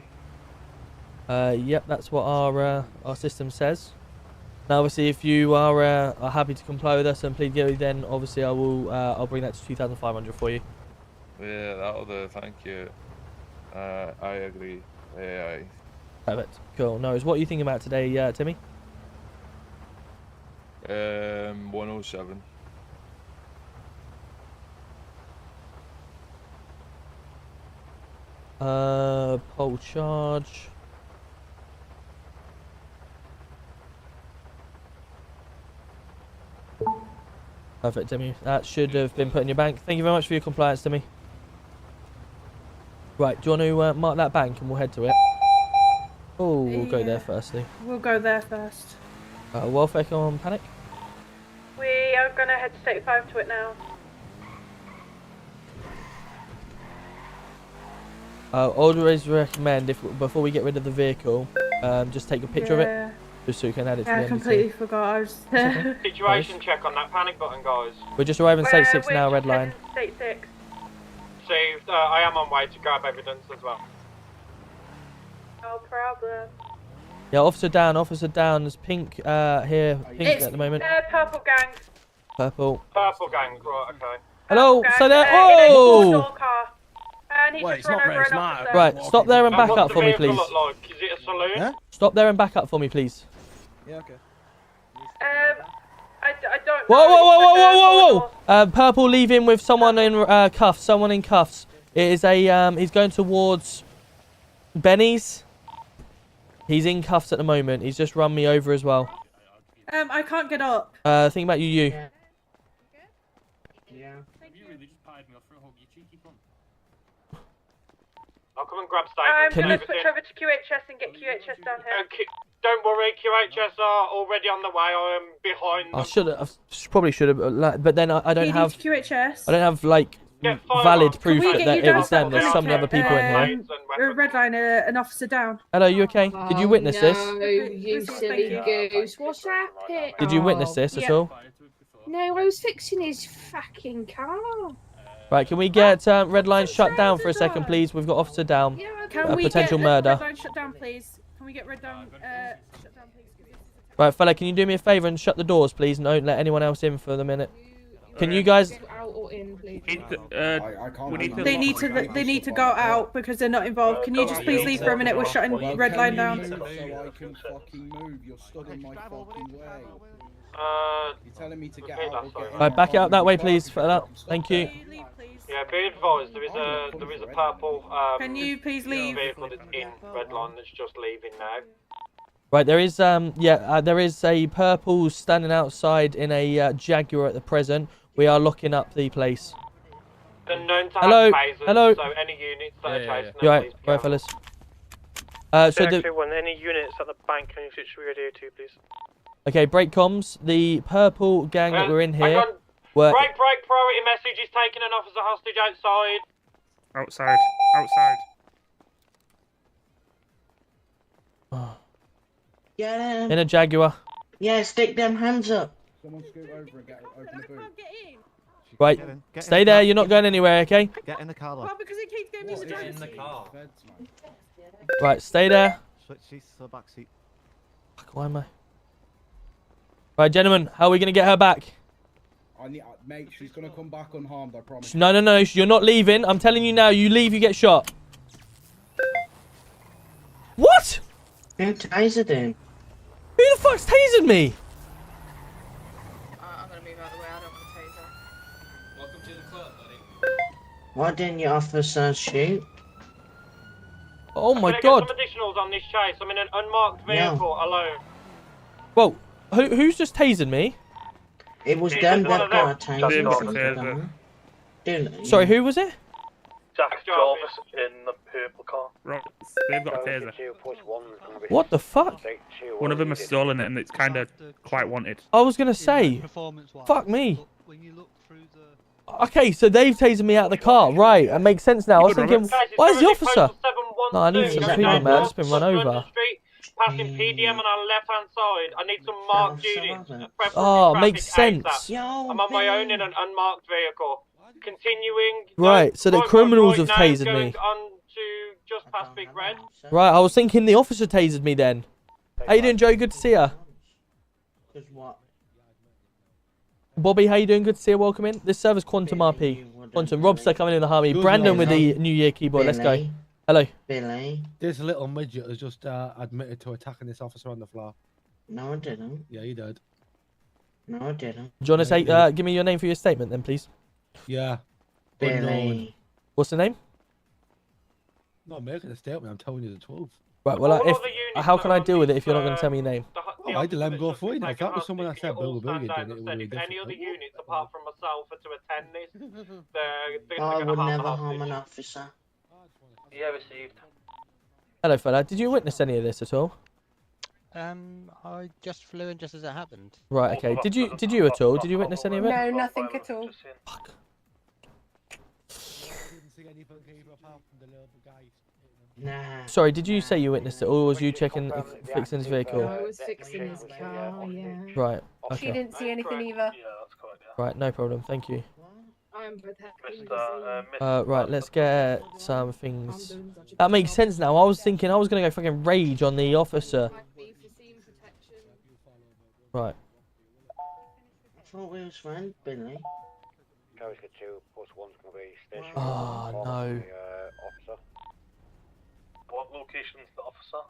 Yep, that's what our system says. Now, obviously, if you are happy to comply with us and plead guilty, then obviously I will I'll bring that to 2,500 for you. Yeah, that'll do. Thank you. I agree. Yeah, Perfect. Cool. No, what are you thinking about today, Timmy? 107. Poll charge. Perfect, Timmy. That should have been put in your bank. Thank you very much for your compliance, Timmy. Right, do you want to mark that bank and we'll head to it? Oh, we'll go there firstly. We'll go there first. Welfare on panic. We are going to head to State 5 to it now. Always recommend before we get rid of the vehicle, just take a picture of it, Yeah. just so you can add it to Yeah, the I completely forgot. I was. Situation check on that panic button, guys. We're just arriving State 6 We're now, just red line. heading to State 6. Saved. I am on way to grab evidence as well. No problem. Yeah, officer down. There's pink here, pink It's at the moment. Purple Gang. Purple. Purple gang, right, okay. Hello, Gang, so there. in a Oh! four-door car. And he Well, just it's ran not over very an smart. officer. Right, stop there and back What's up the for me, vehicle please. look like? Is it a saloon? Huh? Stop there and back up for me, please. Yeah, okay. I don't Whoa, know. whoa, whoa, whoa, whoa, whoa, corridors. whoa! Purple leaving with someone in cuffs. Someone in cuffs. It is a he's going towards Benny's. He's in cuffs at the moment. He's just run me over as well. I can't get up. Think about you. Yeah. I'll come and grab Staples. Can you- switch over to QHS and get QHS down here? Don't worry, QHS are already on the way. I am behind. I should have. Probably should have. But then I don't PD have. to QHS. I don't have like Get firearms. valid proof we that get you it was down them. There's so many other people in here. Redline, an officer down. Hello, you okay? Did you witness this? No, you silly goose. What's happened? Did you witness this at all? No, I was fixing his fucking car. Right, can we get red line shut down for a second, please? We've got officer down. Can we potential get murder. Redline shut down, please? Can we get Redline shut down, please? Right, fella, can you do me a favour and shut the doors, please? And don't let anyone else in for the minute. Can you guys? Out or in, please. I can't. They need to go out because they're not involved. Can you just please leave for a minute? We're shutting Redline down. So I can fucking move. You're stood in my fucking way. You're telling me to get out or get in. Right, back it up that way, please, fella. Thank you. Yeah, be advised. There is a purple. Can you please leave? Vehicle that's in Redline that's just leaving now. Right, there is there is a purple standing outside in a Jaguar at the present. We are locking up the place. They're known to Hello, have tasers, hello. so any units that are chasing You them, right, please be right, careful. fellas. So the Any units at the bank, can you switch to radio 2, please? okay, break comms. The purple gang that were in hang here on. were. Break, priority message is taking an officer hostage outside. Outside. Get him. In a Jaguar. Yeah, stick them hands up. Someone scoot over and open the boot. Right, stay there. You're not going anywhere, okay? Get in the car, Well, because it keeps getting me the driver's seat. Right, stay there. Switch seats to the back seat. Fuck, why am I? Right, gentlemen, how are we gonna get her back? Mate, she's gonna come back unharmed, I promise. No, you're not leaving. I'm telling you now. You leave, you get shot. What? Who tasered him? Who the fuck's tasered me? I'm gonna move out of the way. I don't want to taser. Welcome to the club, buddy. Why didn't your officer shoot? Oh my Can I god. get some additionals on this chase? I'm in an unmarked vehicle alone. Whoa, who's just tasered me? It was It's them one that of them. got tasered. Didn't Sorry, who was it? Jack Jarvis in the purple car. Right, they've got a taser. What the fuck? One of them has stolen it, and it's kind of quite wanted. I was gonna say, fuck me. Okay, so they've tasered me out of the car. Right, that makes sense now. I was thinking, where's the officer? No, I need some treatment, man. I've just been run over. Passing PDM on our left hand side. I need some marked units. Oh, makes sense. I'm on my own in an unmarked vehicle. Continuing. Right, so the criminals have now, tasered going me. on to just past Big Red. Right, I was thinking the officer tasered me then. How you doing, Joe? Good to see ya. Bobby, how you doing? Good to see you. Welcome in. This server's Quantum RP. Quantum. Robster coming in the Harmony. Brandon with the New Year keyboard. Let's go. Hello. Billy. This little midget has just admitted to attacking this officer on the floor. No, I didn't. Yeah, he did. No, I didn't. Do you want to say, give me your name for your statement then, please? Yeah. Billy. What's the name? Not making a statement, I'm telling you the truth. Right, well, how can I deal with it if you're not going to tell me your name? Oh, I had to let him go for it. Now, if that was someone that said Bill Billy doing it, it would be different. Any other units apart from myself are to attend this, they're I going to would harm never the harm an hostage. officer. Yeah, received. Hello, fella. Did you witness any of this at all? I just flew in just as it happened. Right, okay. Did you at all? Did you witness any of it? No, nothing at all. Fuck. Nah. Sorry, did you say you witnessed it, or was you checking fixing his vehicle? I was fixing his car, yeah. Right. She Okay. didn't see anything either. Right. No problem. Thank you. I'm both happy. Right. Let's get some things. That makes sense now. I was thinking I was gonna go fucking rage on the officer. Right. I thought we was friends, Billy. Oh no. What location's the officer?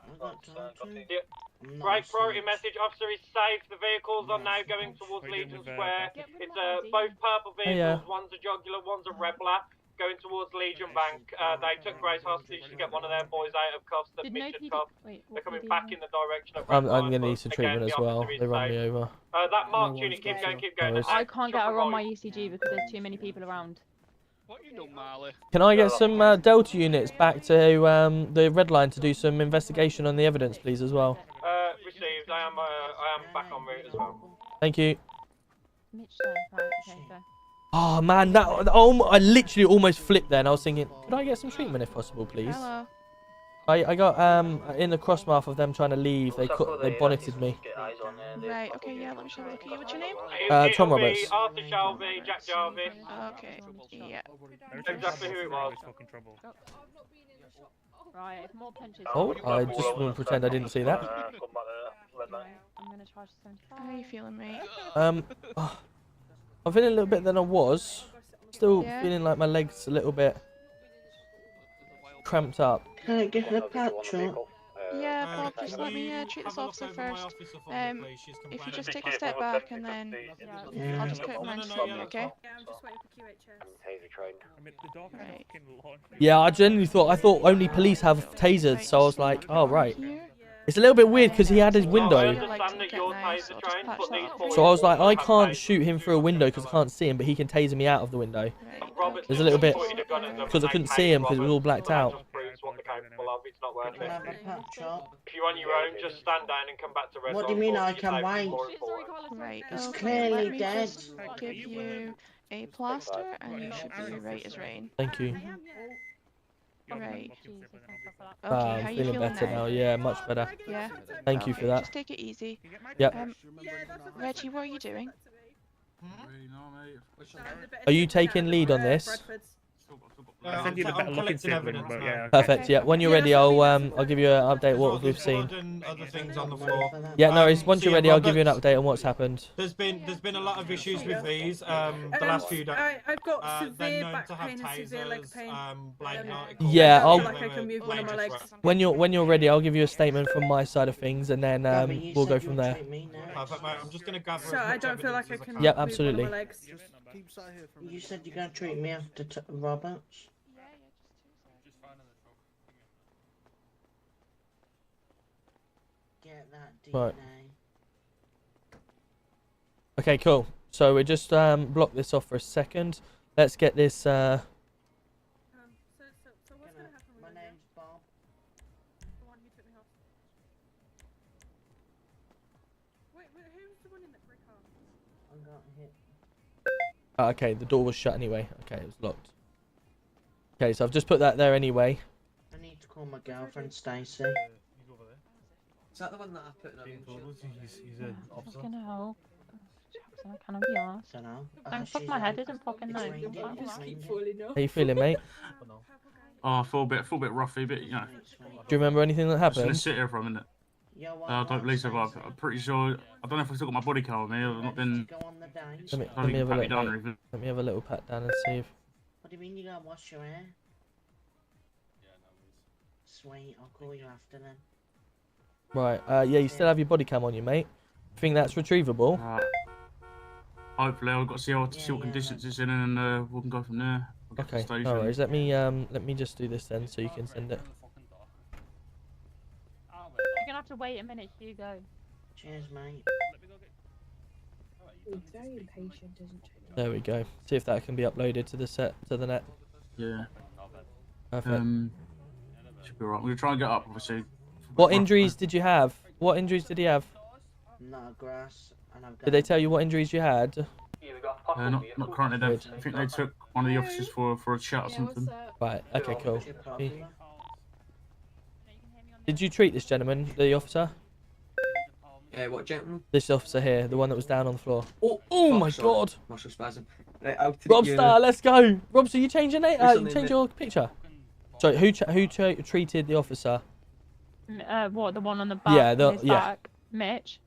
Right, priority message. Officer is safe. The vehicles are now going towards Legion Square. It's both purple vehicles. One's a jugular, one's a rebler. Going towards Legion Bank. They took Grace hostage to get one of their boys out of cuffs that Mitch had cuffed. They're coming back in the direction of I'm gonna need some treatment as well. They run me over. That marked unit, keep going. I can't get her on my ECG because there's too many people around. What you doing, Marley? Can I get some Delta units back to the red line to do some investigation on the evidence, please, as well? Received. I am back en route as well. Thank you. Mitch, right, okay, so. Oh man, I literally almost flipped there, and I was thinking, could I get some treatment if possible, please? Hello. I got in the crossmouth of them trying to leave. They bonneted me. Right. Okay. Yeah. Let me show a look at you. What's your name? Tom Roberts. Arthur Shelby, Jack Jarvis. Okay. Yeah. Exactly who it was. Right. If more punches. Oh, I just want to pretend I didn't see that. Right, I'm gonna charge 75. How are you feeling, mate? I'm feeling a little bit than I was. Still Yeah. feeling like my legs a little bit cramped up. Can I get her patch up? Yeah, Bob, just let me treat this officer first. If you just take a step back and then I'll just cut him for you, okay? Yeah, I'm just waiting for QHS. Right. Yeah, I genuinely thought only police have tasers, so I was like, oh right. It's a little bit weird because he had his window. So I was like, I can't shoot him through a window because I can't see him, but he can taser me out of the window. There's a little bit because I couldn't see him because it was all blacked out. It's not worth it. If you're on your own, just stand down and come back to red. What do you mean I can wait? Right. It's Okay, clearly let me dead. just give you a plaster and you should be right as rain. Thank you. Right. Okay, I'm how you feeling feeling better now. Yeah, much better. Yeah. Thank you for that. Just take it easy. Yep. Reggie, what are you doing? Are you taking lead on this? I send you the better looking sibling, but yeah. Perfect. Yeah. When you're ready, I'll give you an update what we've seen. Other things on the floor. Yeah. No, once you're ready, I'll give you an update on what's happened. There's been a lot of issues with these. The last few days. I've got severe back pain and severe leg pain. Yeah, I feel like I can move one of my legs. When you're ready, I'll give you a statement from my side of things, and then we'll go from there. Perfect, mate. I'm just gonna gather. So I don't feel like I can. Yep, move absolutely. One of my legs. You said you're going to treat me after Roberts? Get that DNA. Right. Okay, cool. So we just block this off for a second. Let's get this. So what's gonna happen with My name's Bob. the one who took me off? Wait, who's the one in the brick house? I got hit. Okay, the door was shut anyway. Okay, it was locked. Okay, so I've just put that there anyway. I need to call my girlfriend Stacy. Is that the one that I put in? He's an officer. Fucking hell. Can I be asked? Dunno. Don't fuck my head isn't fucking nice. How you feeling, mate? Oh, I feel a bit roughy, but you know. Do you remember anything that I'm just happened? gonna sit here for a minute. I don't believe so, but I'm pretty sure. I don't know if I've still got my body count with me. I've not been. Let me have a look. Mate. Let me have a little pat down and see if. What do you mean you gotta wash your hair? Sweet, I'll call you after then. Right. Yeah, you still have your body cam on you, mate. Think that's retrievable? Hopefully, I've got to see what conditions it's in, and we can go from there. Okay. No worries. Let me just do this then, so you can send it. You're gonna have to wait a minute till you go. Cheers, mate. He's very impatient, isn't he? There we go. See if that can be uploaded to the net. Yeah. Perfect. Should be alright. We'll try and get up, obviously. What injuries did you have? What injuries did he have? Not grass, and I've got. Did they tell you what injuries you had? Not currently. I think they took one of the officers for a chat or something. Right. Okay. Cool. Did you treat this gentleman, the officer? What gentleman? This officer here, the one that was down on the floor. Oh my god! Muscle spasm. Right, Robstar, let's go! Robstar, you change your name? You change your picture? Sorry, who treated the officer? What, the one on the back? Yeah, Back? Mitch.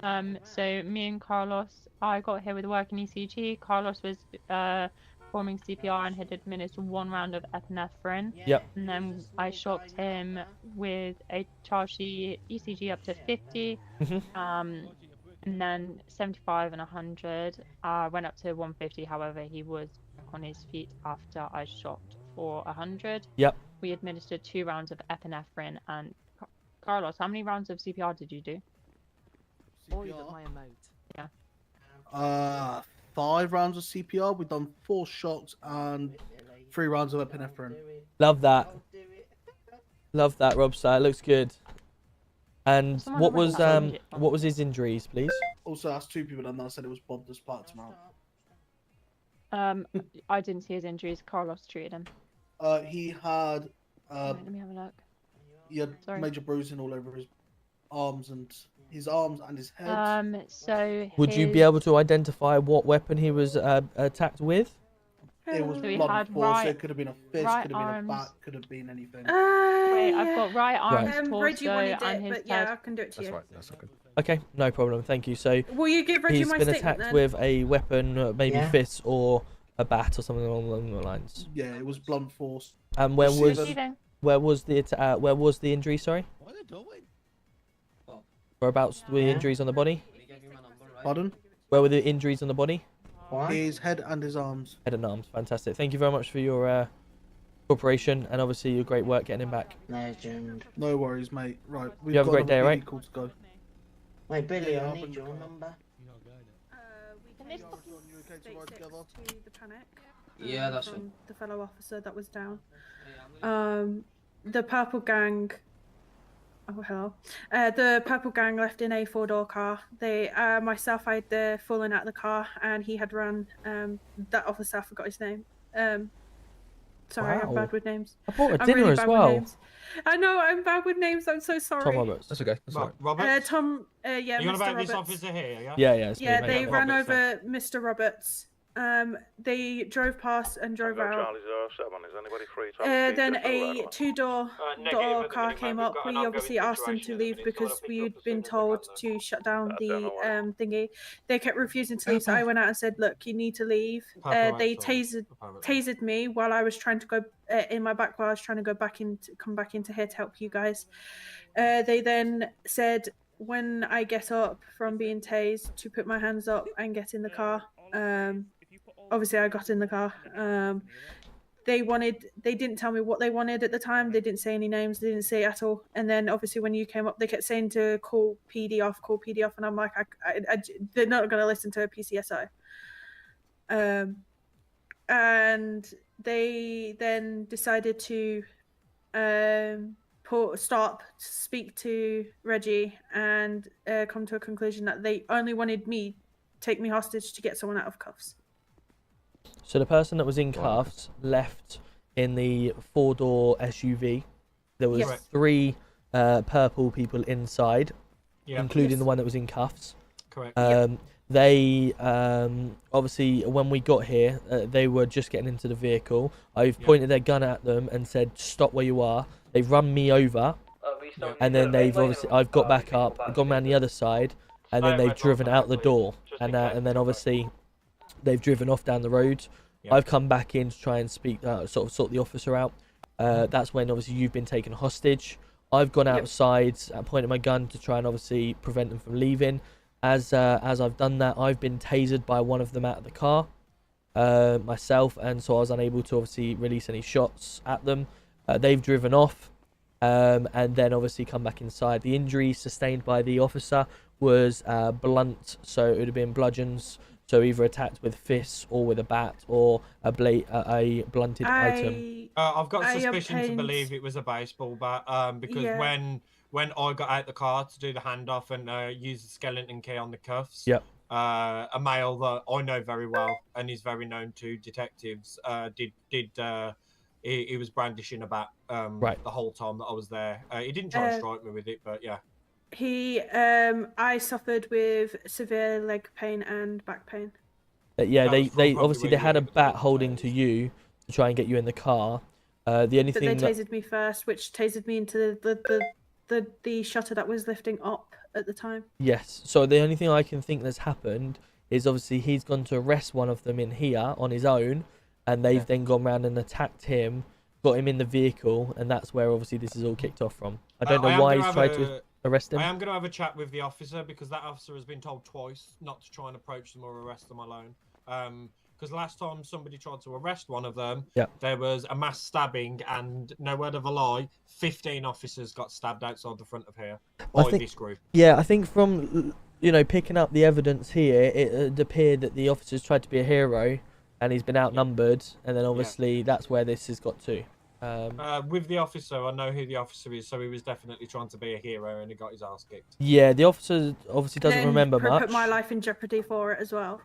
So me and Carlos, I got here with working ECG. Carlos was performing CPR and had administered 1 round of epinephrine. Yep. And then I shocked him with a charged ECG up to 50. And then 75 and 100. Went up to 150. However, he was back on his feet after I shocked for 100. Yep. We administered 2 rounds of epinephrine. And Carlos, how many rounds of CPR did you do? Yeah. 5 rounds of CPR. We've done 4 shocks and 3 rounds of epinephrine. Love that. Love that, Robster. It looks good. And what was his injuries, please? Also, that's 2 people that said it was Bob the Sparks mount. I didn't see his injuries. Carlos treated him. He had. Let me have a look. He had major bruising all over his arms and his head. So would you be able to identify what weapon he was attacked with? It was blunt force. It could have been a fist, could have been a bat, could have been anything. Wait, I've got right arms, torso, Reggie wanted and it, his but yeah, head. I can do it to you. That's okay. Okay, no problem. Thank you. So Will you give Reggie he's my been statement attacked then? with a weapon, maybe fists or a bat or something along the lines. Yeah, it was blunt force. And where was the injury? Sorry. What are they doing? Whereabouts were the injuries on the body? Pardon? Where were the injuries on the body? His head and his arms. Head and arms. Fantastic. Thank you very much for your cooperation and obviously your great work getting him back. Legend. No worries, mate. Right. You have a great day, right? Call to go. Wait, Billy, I need your number. Yeah, that's it. The fellow officer that was down. The purple gang. Oh hello. The purple gang left in a 4-door car. They, myself, I had fallen out of the car, and he had run. That officer, I forgot his name. Sorry, I'm bad with names. I bought a dinner as well. I know, I'm bad with names. I'm so sorry. Tom Roberts. That's okay. That's all right. Robert? Tom. Yeah, You Mr. about Roberts. this officer here? Yeah. Yeah. Yeah, they ran Roberts, over Mr. Roberts. They drove past and drove out. Charlie's 07. Is anybody free to have Then pizza a for 2-door car came up. We obviously asked them to leave because we'd been told to shut down the thingy. They kept refusing to leave, so I went out and said, "Look, you need to leave." They tasered me while I was trying to go in my back while I was trying to come back into here to help you guys. They then said, when I get up from being tased, to put my hands up and get in the car. Obviously I got in the car. They didn't tell me what they wanted at the time. They didn't say any names. They didn't say it at all. And then obviously when you came up, they kept saying to call PD off. And I'm like, they're not going to listen to a PCSO. And they then decided to speak to Reggie and come to a conclusion that they only wanted me take me hostage to get someone out of cuffs. So the person that was in cuffs left in the 4-door SUV. There was 3 purple people inside, including the one that was in cuffs. Correct. They obviously when we got here, they were just getting into the vehicle. I've pointed their gun at them and said, "Stop where you are." They've run me over, and then I've got back up, gone around the other side, and then they've driven out the door, and then obviously they've driven off down the road. I've come back in to try and speak, sort the officer out. That's when obviously you've been taken hostage. I've gone outside, pointed my gun to try and obviously prevent them from leaving. As I've done that, I've been tasered by one of them out of the car, myself, and so I was unable to obviously release any shots at them. They've driven off, and then obviously come back inside. The injury sustained by the officer was blunt, so it would have been bludgeons. So either attacked with fists or with a bat or a blunted item. I've got suspicion to believe it was a baseball bat because when I got out the car to do the handoff and use the skeleton key on the cuffs, a male that I know very well and is very known to detectives he was brandishing a bat the whole time that I was there. He didn't try and strike me with it, but yeah. I suffered with severe leg pain and back pain. They obviously they had a bat holding to you to try and get you in the car. The only thing they tasered me first, which tasered me into the shutter that was lifting up at the time. Yes. So the only thing I can think that's happened is obviously he's gone to arrest one of them in here on his own, and they've then gone round and attacked him, got him in the vehicle, and that's where obviously this is all kicked off from. I don't know why he's tried to arrest him. I am going to have a chat with the officer because that officer has been told twice not to try and approach them or arrest them alone. Because last time somebody tried to arrest one of them, there was a mass stabbing, and no word of a lie, 15 officers got stabbed outside the front of here by this group. Yeah, I think from picking up the evidence here, it appeared that the officer's tried to be a hero, and he's been outnumbered, and then obviously that's where this has got to. With the officer, I know who the officer is, so he was definitely trying to be a hero, and he got his ass kicked. Yeah, the officer obviously doesn't remember much. Put my life in jeopardy for it as well.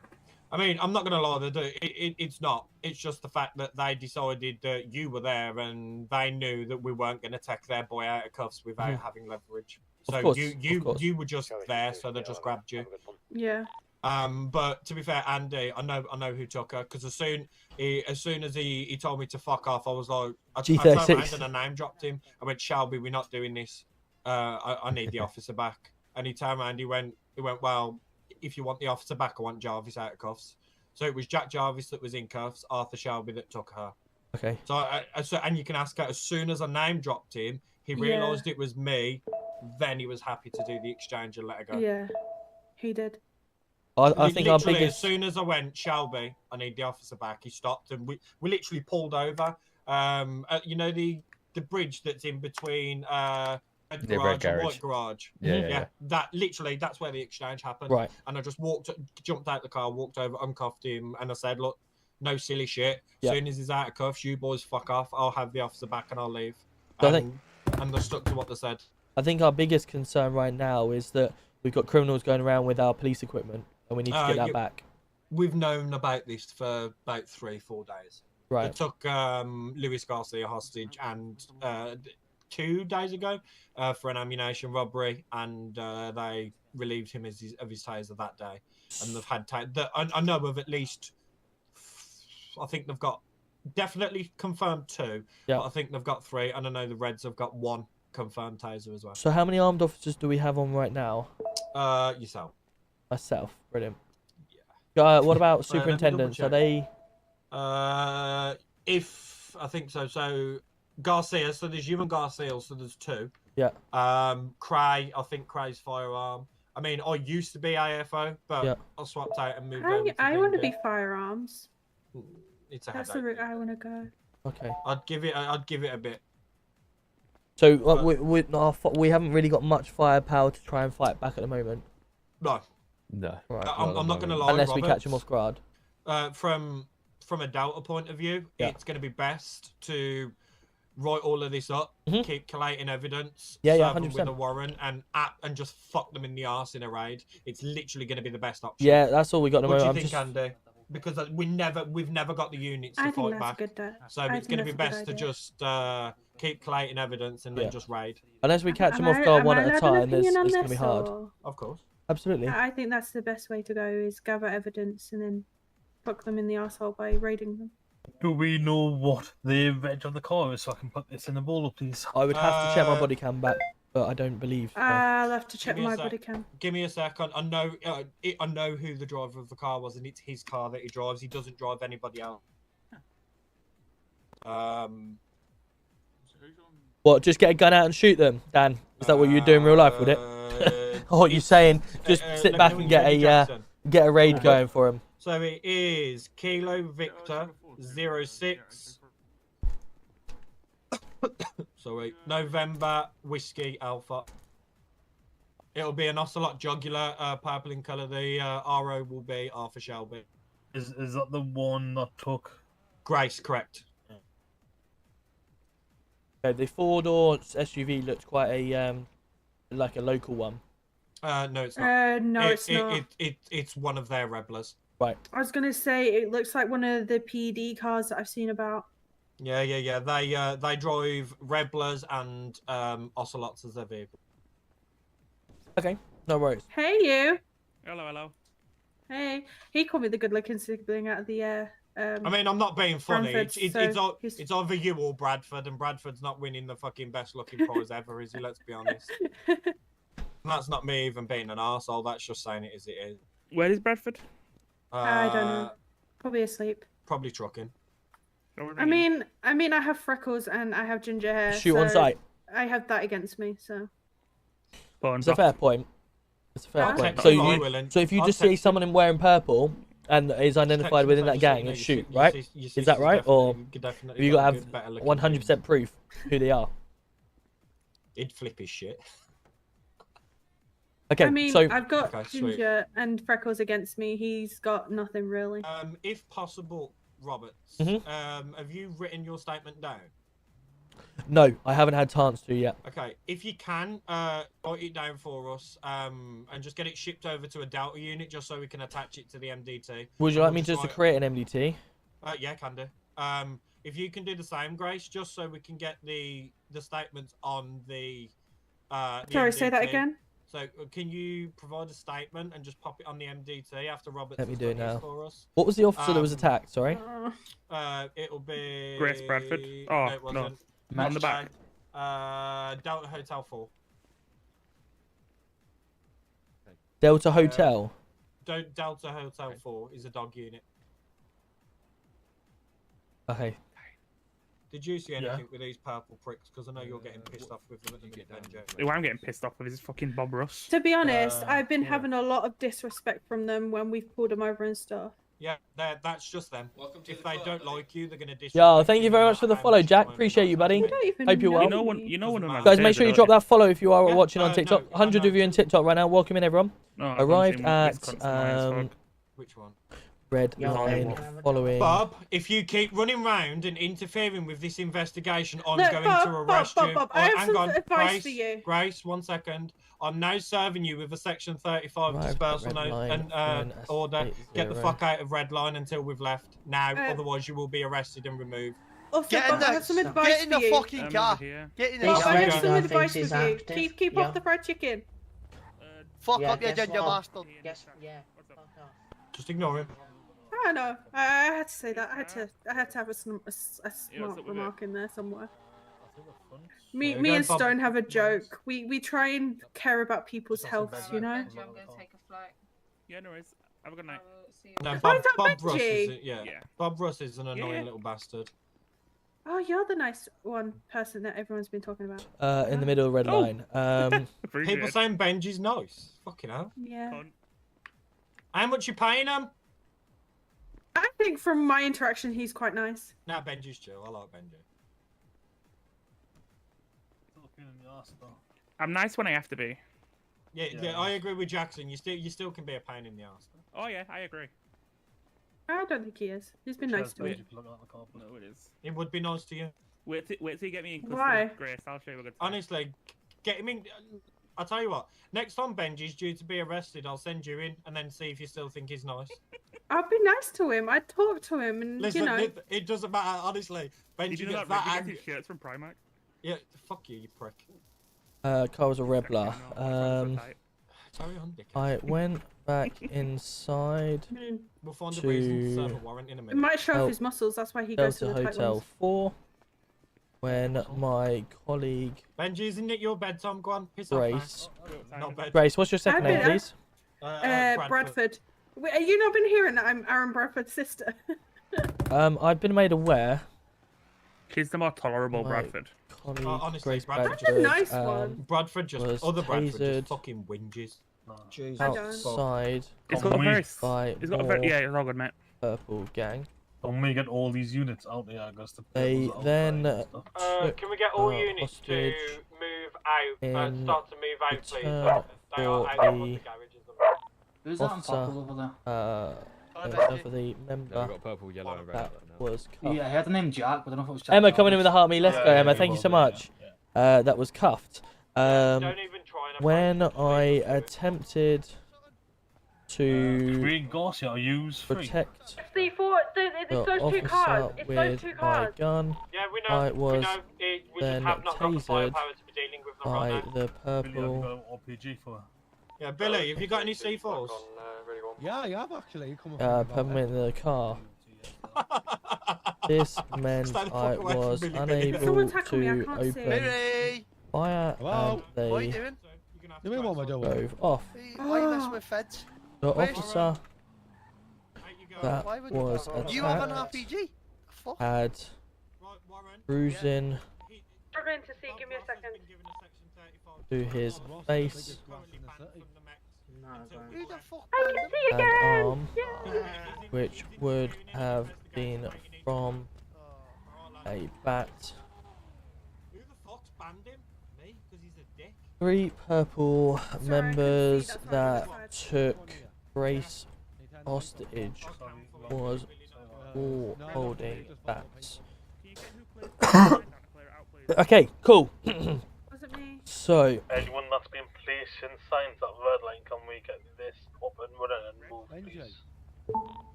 I mean, I'm not going to lie, it's not. It's just the fact that they decided that you were there and they knew that we weren't going to take their boy out of cuffs without having leverage. So you were just there, so they just grabbed you. Yeah. But to be fair, Andy, I know who took her, because as soon as he told me to fuck off, I was like, I turned around and I name dropped him. I went, Shelby, we're not doing this. I need the officer back. And he turned around, he went, well, if you want the officer back, I want Jarvis out of cuffs. So it was Jack Jarvis that was in cuffs, Arthur Shelby that took her. Okay. So and you can ask her, as soon as I name dropped him, he realised it was me. Then he was happy to do the exchange and let her go. Yeah, he did. I think our biggest... As soon as I went, Shelby, I need the officer back, he stopped, and we literally pulled over. You know the bridge that's in between the red garage and white garage. Yeah. That's where the exchange happened. Right. And I just jumped out the car, walked over, uncuffed him, and I said, look, no silly shit. As soon as he's out of cuffs, you boys fuck off. I'll have the officer back and I'll leave. And they stuck to what they said. I think our biggest concern right now is that we've got criminals going around with our police equipment, and we need to get that back. We've known about this for about 3-4 days. Right. They took Luis Garcia hostage, and 2 days ago for an ammunition robbery, and they relieved him of his taser that day. And they've had I know of at least, I think they've got definitely confirmed 2, but I think they've got 3, and I know the Reds have got 1 confirmed taser as well. So how many armed officers do we have on right now? Yourself. Myself. Brilliant. Yeah. What about superintendents? Are they? If I think so. So Garcia. So there's you and Garcia. So there's 2. Yeah. Cray. I think Cray's firearm. I mean, I used to be AFO, but I swapped out and moved over. I want to be firearms. It's a That's the route I want to go. Okay. I'd give it a bit. So we haven't really got much firepower to try and fight back at the moment. No. Right. I'm not going to lie. Unless we catch them off guard. From a Delta point of view, it's going to be best to write all of this up, keep collating evidence, serve them 100%. with a warrant, and just fuck them in the arse in a raid. It's literally going to be the best option. Yeah, that's all we got at the moment. moment. What do you think, Andy? Because we've never got the units to fight back. So it's going to be best to just keep collating evidence and then just raid. Unless we catch them off guard one at a time, it's going to be hard. Of course. Absolutely. I think that's the best way to go, is gather evidence and then fuck them in the arsehole by raiding them. Do we know what the reg of the car is so I can put this in the bowler, please? I would have to check my body cam back, but I don't believe. I'll have to check my body cam. Give me a sec. I know who the driver of the car was, and it's his car that he drives. He doesn't drive anybody else. What? Just get a gun out and shoot them, Dan? Is that what you do in real life with it? Or what you're saying? Just sit back and get a raid going for him. So it is Kilo Victor 06. Sorry, November Whiskey Alpha. It'll be an Ocelot Jugular, purple in colour. The RO will be Arthur Shelby. Is that the one that took? Grace, correct. Okay, the 4-door SUV looks quite a like a local one. No, it's not. No, it's not. It's one of their Reblers. Right. I was gonna say it looks like one of the PD cars that I've seen about. Yeah. They drive Reblers and Ocelots as their vehicle. Okay, no worries. Hey, you. Hello. Hey, he called me the good-looking sibling out of the I mean, I'm not being funny. Bradford, It's either you or Bradford, and Bradford's not winning the fucking best-looking prize ever, is he? Let's be honest. That's not me even being an arsehole, that's just saying it as it is. Where is Bradford? I don't know. Probably asleep. Probably trucking. I mean, I have freckles and I have ginger hair. Shoot on so sight. I have that against me, so. It's a fair point. It's a fair Huh? point. Technically, So if you I'll just see someone wearing purple and is identified within that gang, and shoot, right? Is that right? Or have you got to have 100% proof who they are? He'd flip his shit. Okay, I mean, so I've got Okay, sweet. ginger and freckles against me. He's got nothing really. If possible, Roberts, Mhm. have you written your statement down? no, I haven't had chance to yet. Okay, if you can, write it down for us, and just get it shipped over to a Delta unit just so we can attach it to the MDT. Would you like me just to create an MDT? Yeah, can do. If you can do the same, Grace, just so we can get the statements on the Sorry, say that MDT. again. So can you provide a statement and just pop it on the MDT after Roberts Let me has do it done his now. for us? What was the officer that was attacked? Sorry. It'll be Grace Bradford. No, Oh, it wasn't. no. On the back. Delta Hotel 4. Delta Hotel. Delta Hotel 4 is a dog unit. Okay. Did you see anything with these purple pricks? Because I know you're getting pissed off with them at the minute, Benjo. Who I'm getting pissed off with is fucking Bob Ross. To be honest, I've been having a lot of disrespect from them when we've pulled them over and stuff. Yeah, that's just them. If they don't like you, they're gonna disrespect. Yo, thank you very much for the follow, Jack. Appreciate you, buddy. Hope you're well. You know one of them. Guys, make sure you drop that follow if you are watching on TikTok. 100 of you on TikTok right now. Welcome in, everyone. No, Arrived I've at Which one? Red Line following. Bob, if you keep running round and interfering with this investigation, I'm Look, going Bob, to arrest you. Bob, I have hang some on, advice Grace, for you. Grace, 1 second. I'm now serving you with a Section 35 dispersal note and order. Get the fuck out of Red Line until we've left. Now, otherwise you will be arrested and removed. Also, Get Bob, in I have some advice Get in for the you. fucking car. Get in the Bob, I have some car. advice for you. Keep off the fried chicken. Fuck up, you ginger bastard. Yes, yeah. Just ignore him. I know. I had to say that. I had to have a smart remark in there somewhere. Me and Bob. Stone have a joke. We try and care about people's health, you know. I'm gonna take a flight. Yeah, no worries. Have a good night. No, Oh, Bob, is that Bob Russ Benji? is Bob Russ is an annoying little bastard. Oh, you're the nice person that everyone's been talking about. In the middle of Red Line. People saying Benji's nice. Fucking hell. Yeah. How much you paying him? I think from my interaction, he's quite nice. Nah, Benji's chill. I like Benji. I'm nice when I have to be. Yeah, I agree with Jackson. You still can be a pain in the ass. Oh yeah, I agree. I don't think he is. He's been nice to me. No, it is. It would be nice to you. Wait till you get me in custody, Why? Grace. I'll show you a good time. Honestly, get him in. I'll tell you what. Next time Benji's due to be arrested, I'll send you in and then see if you still think he's nice. I'd be nice to him. I'd talk to him, and Listen, you know. it doesn't matter. Honestly, Benji Did you know gets that that Reggie angry. gets his shirts from Primark? Yeah, fuck you, you prick. Car was a Rebler. Carry on, dickhead. I went back inside We'll find a reason to serve a to warrant in a minute. It might show off help his muscles. That's why he goes to Delta the tight Hotel ones. 4 when my colleague Benji, isn't it your bedtime? Go on, piss off. Grace. man. Not bed. Grace, what's your second name, please? Bradford. Wait, have you not been hearing that I'm Aaron Bradford's sister? I've been made aware. She's the more tolerable My Bradford. colleague Honestly, Grace Bradford That's a nice one. Bradford just was other Bradford tasered just fucking whinges. Jesus. outside It's got a very. by It's got a very. more Yeah, it's all good, mate. purple gang. When we get all these units out there, I guess the They then Can we get all units to hostage move out? in Start to move out, please. return They are for out of the the garages. Who's that officer, over there? for the member purple, yellow, and red. that was cuffed. Yeah, I heard the name Jack, but I don't know if it was Jack. Emma coming in with a heart me. Let's Yeah, go, yeah, Emma. he Thank you was, so yeah, much. That was cuffed. Don't even try and When I attempted to Green Garcia, I use free. protect It's the those two cars. officer It's those with two my cars. gun, Yeah, we know. I was we know. We just then have not got the tasered firepower to be dealing with them by right now. the Billy, purple I've got RPG for her. Yeah, Billy, have you got any C4s? Yeah, I have actually. Come on. permit in the car. This meant Stand the I fuck away from was Billy, Billy. unable Someone tackle me, I to can't see. open fire, Hello? and What are you they doing? drove off. Why you messing with feds? The officer that Why would was you have an attacked RPG? Fuck. had bruising Struggling to see. Give me a second. to his face Who the fuck I can see and again. arm, which would have been from a bat. Who the fuck's banned him? Me? Because he's a dick. 3 purple Sorry, members that's why I that was took Grace hostage was all holding bats. Okay, cool. Wasn't me. So, Anyone that's been placing signs at red line, can we get this up and running and move, please?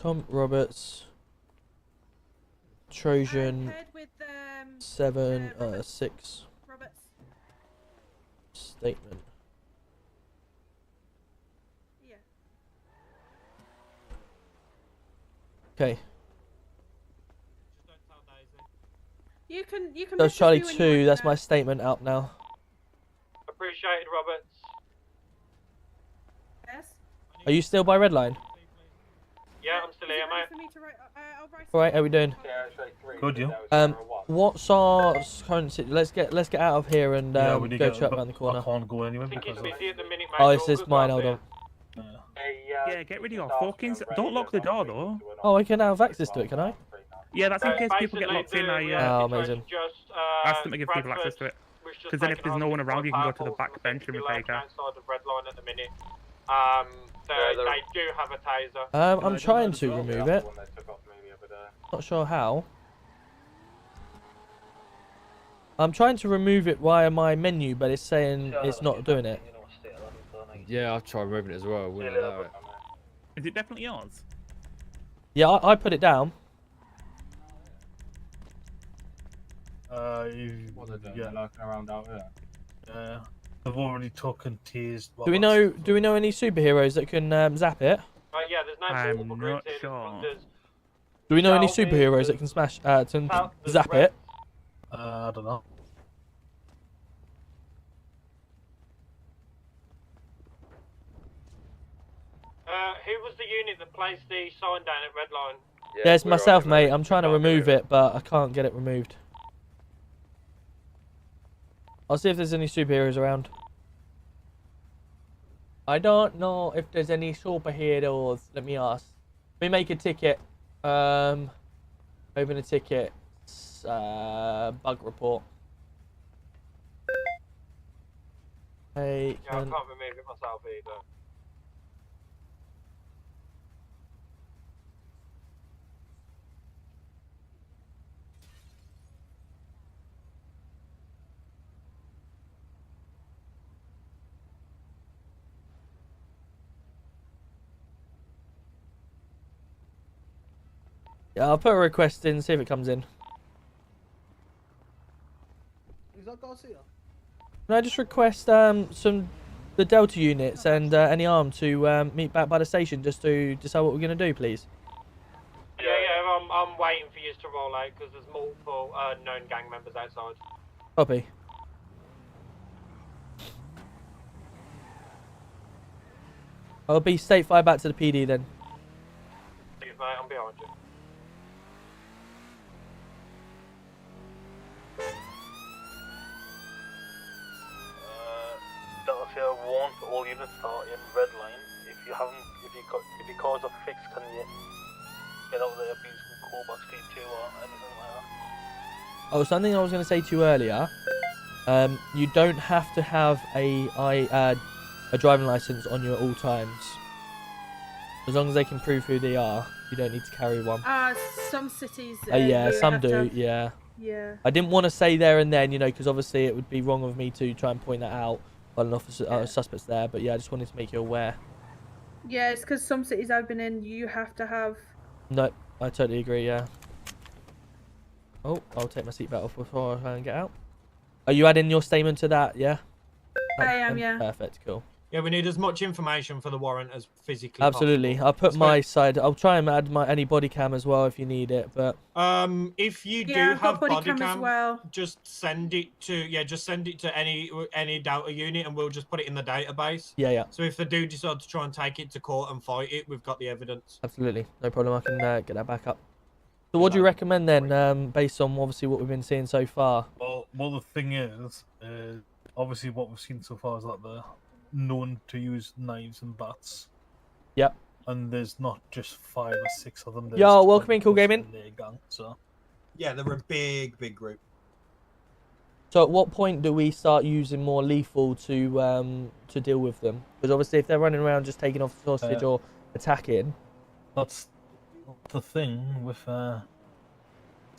Tom Roberts, Trojan, Head with 6 Roberts. statement. Yeah. Okay. You can. So message Charlie me when 2, you're that's my statement out now. Appreciated, Roberts. Yes. Are you still by red line? Yeah, I'm still here, mate. For me to write, I'll write. Alright, how we doing? Good, you? What's our current situation? Let's get out of here and Yeah, we need to go get- straight around the corner. I can't go anywhere I think he's because busy at the minute, mate. Oh, so it's we'll just go mine, up hold there. on. Yeah, get rid of your fucking... Don't lock the door, though. Oh, I can have access to it, can I? Yeah, that's in case people get locked in. Oh, amazing. Ask them to give people access to it. Because then if there's no one around, you can go to the back bench and repair car. Outside the red line at the minute. They do have a taser. I'm trying to remove it. Not sure how. I'm trying to remove it via my menu, but it's saying it's not doing it. Yeah, I'll try removing it as well. I wouldn't allow it. Is it definitely yours? Yeah, I put it down. Yeah, lurking around out here. They've already taken tears. Do we know any superheroes that can zap it? Yeah, there's no I'm multiple not groups here. sure. There's Do we know any Shelby, superheroes that can smash to zap it? I don't know. who was the unit that placed the sign down at red line? Yeah, it's myself, mate. I'm trying to remove it, but I can't get it removed. I'll see if there's any superheroes around. I don't know if there's any superheroes. Let me ask. Let me make a ticket. Open a ticket. Bug report. Hey, Yeah, I can't remove it myself either. yeah, I'll put a request in, see if it comes in. Is that Garcia? Can I just request the Delta units and any arm to meet back by the station just to decide what we're gonna do, please? Yeah, I'm waiting for you to roll out because there's multiple known gang members outside. Copy. I'll be state 5 back to the PD then. Please, mate, I'm behind you. Delta 1 for all units are in red line. If your cars are fixed, can you get out there, please call back state 2 or anything like that? Oh, something I was going to say to you earlier. You don't have to have a driving license on you at all times. As long as they can prove who they are, you don't need to carry one. Some cities. Yeah, you some have to do. have- Yeah. Yeah. I didn't want to say there and then, you know, because obviously it would be wrong of me to try and point that out while an officer, suspect's there. But yeah, I just wanted to make you aware. Yeah, it's because some cities I've been in, you have to have. No, I totally agree. Yeah. Oh, I'll take my seatbelt off before I get out. Are you adding your statement to that? Yeah. I am. Yeah. Perfect. Cool. Yeah, we need as much information for the warrant as physically Absolutely. possible. I'll put my side. I'll try and add any body cam as well if you need it. But if you do I've got have body body cam as well. just send it to any Delta unit, and we'll just put it in the database. Yeah. So if they do decide to try and take it to court and fight it, we've got the evidence. Absolutely, no problem. I can get that back up. So, what do you recommend then, based on obviously what we've been seeing so far? Well, the thing is, obviously what we've seen so far is that they're known to use knives and bats. Yep. And there's not just 5 or 6 of them. There's Yo, welcome in, Cool Gaming. in their gang, so. Yeah, they're a big group. So, at what point do we start using more lethal to deal with them? Because obviously, if they're running around just taking off the hostage or attacking, that's the thing with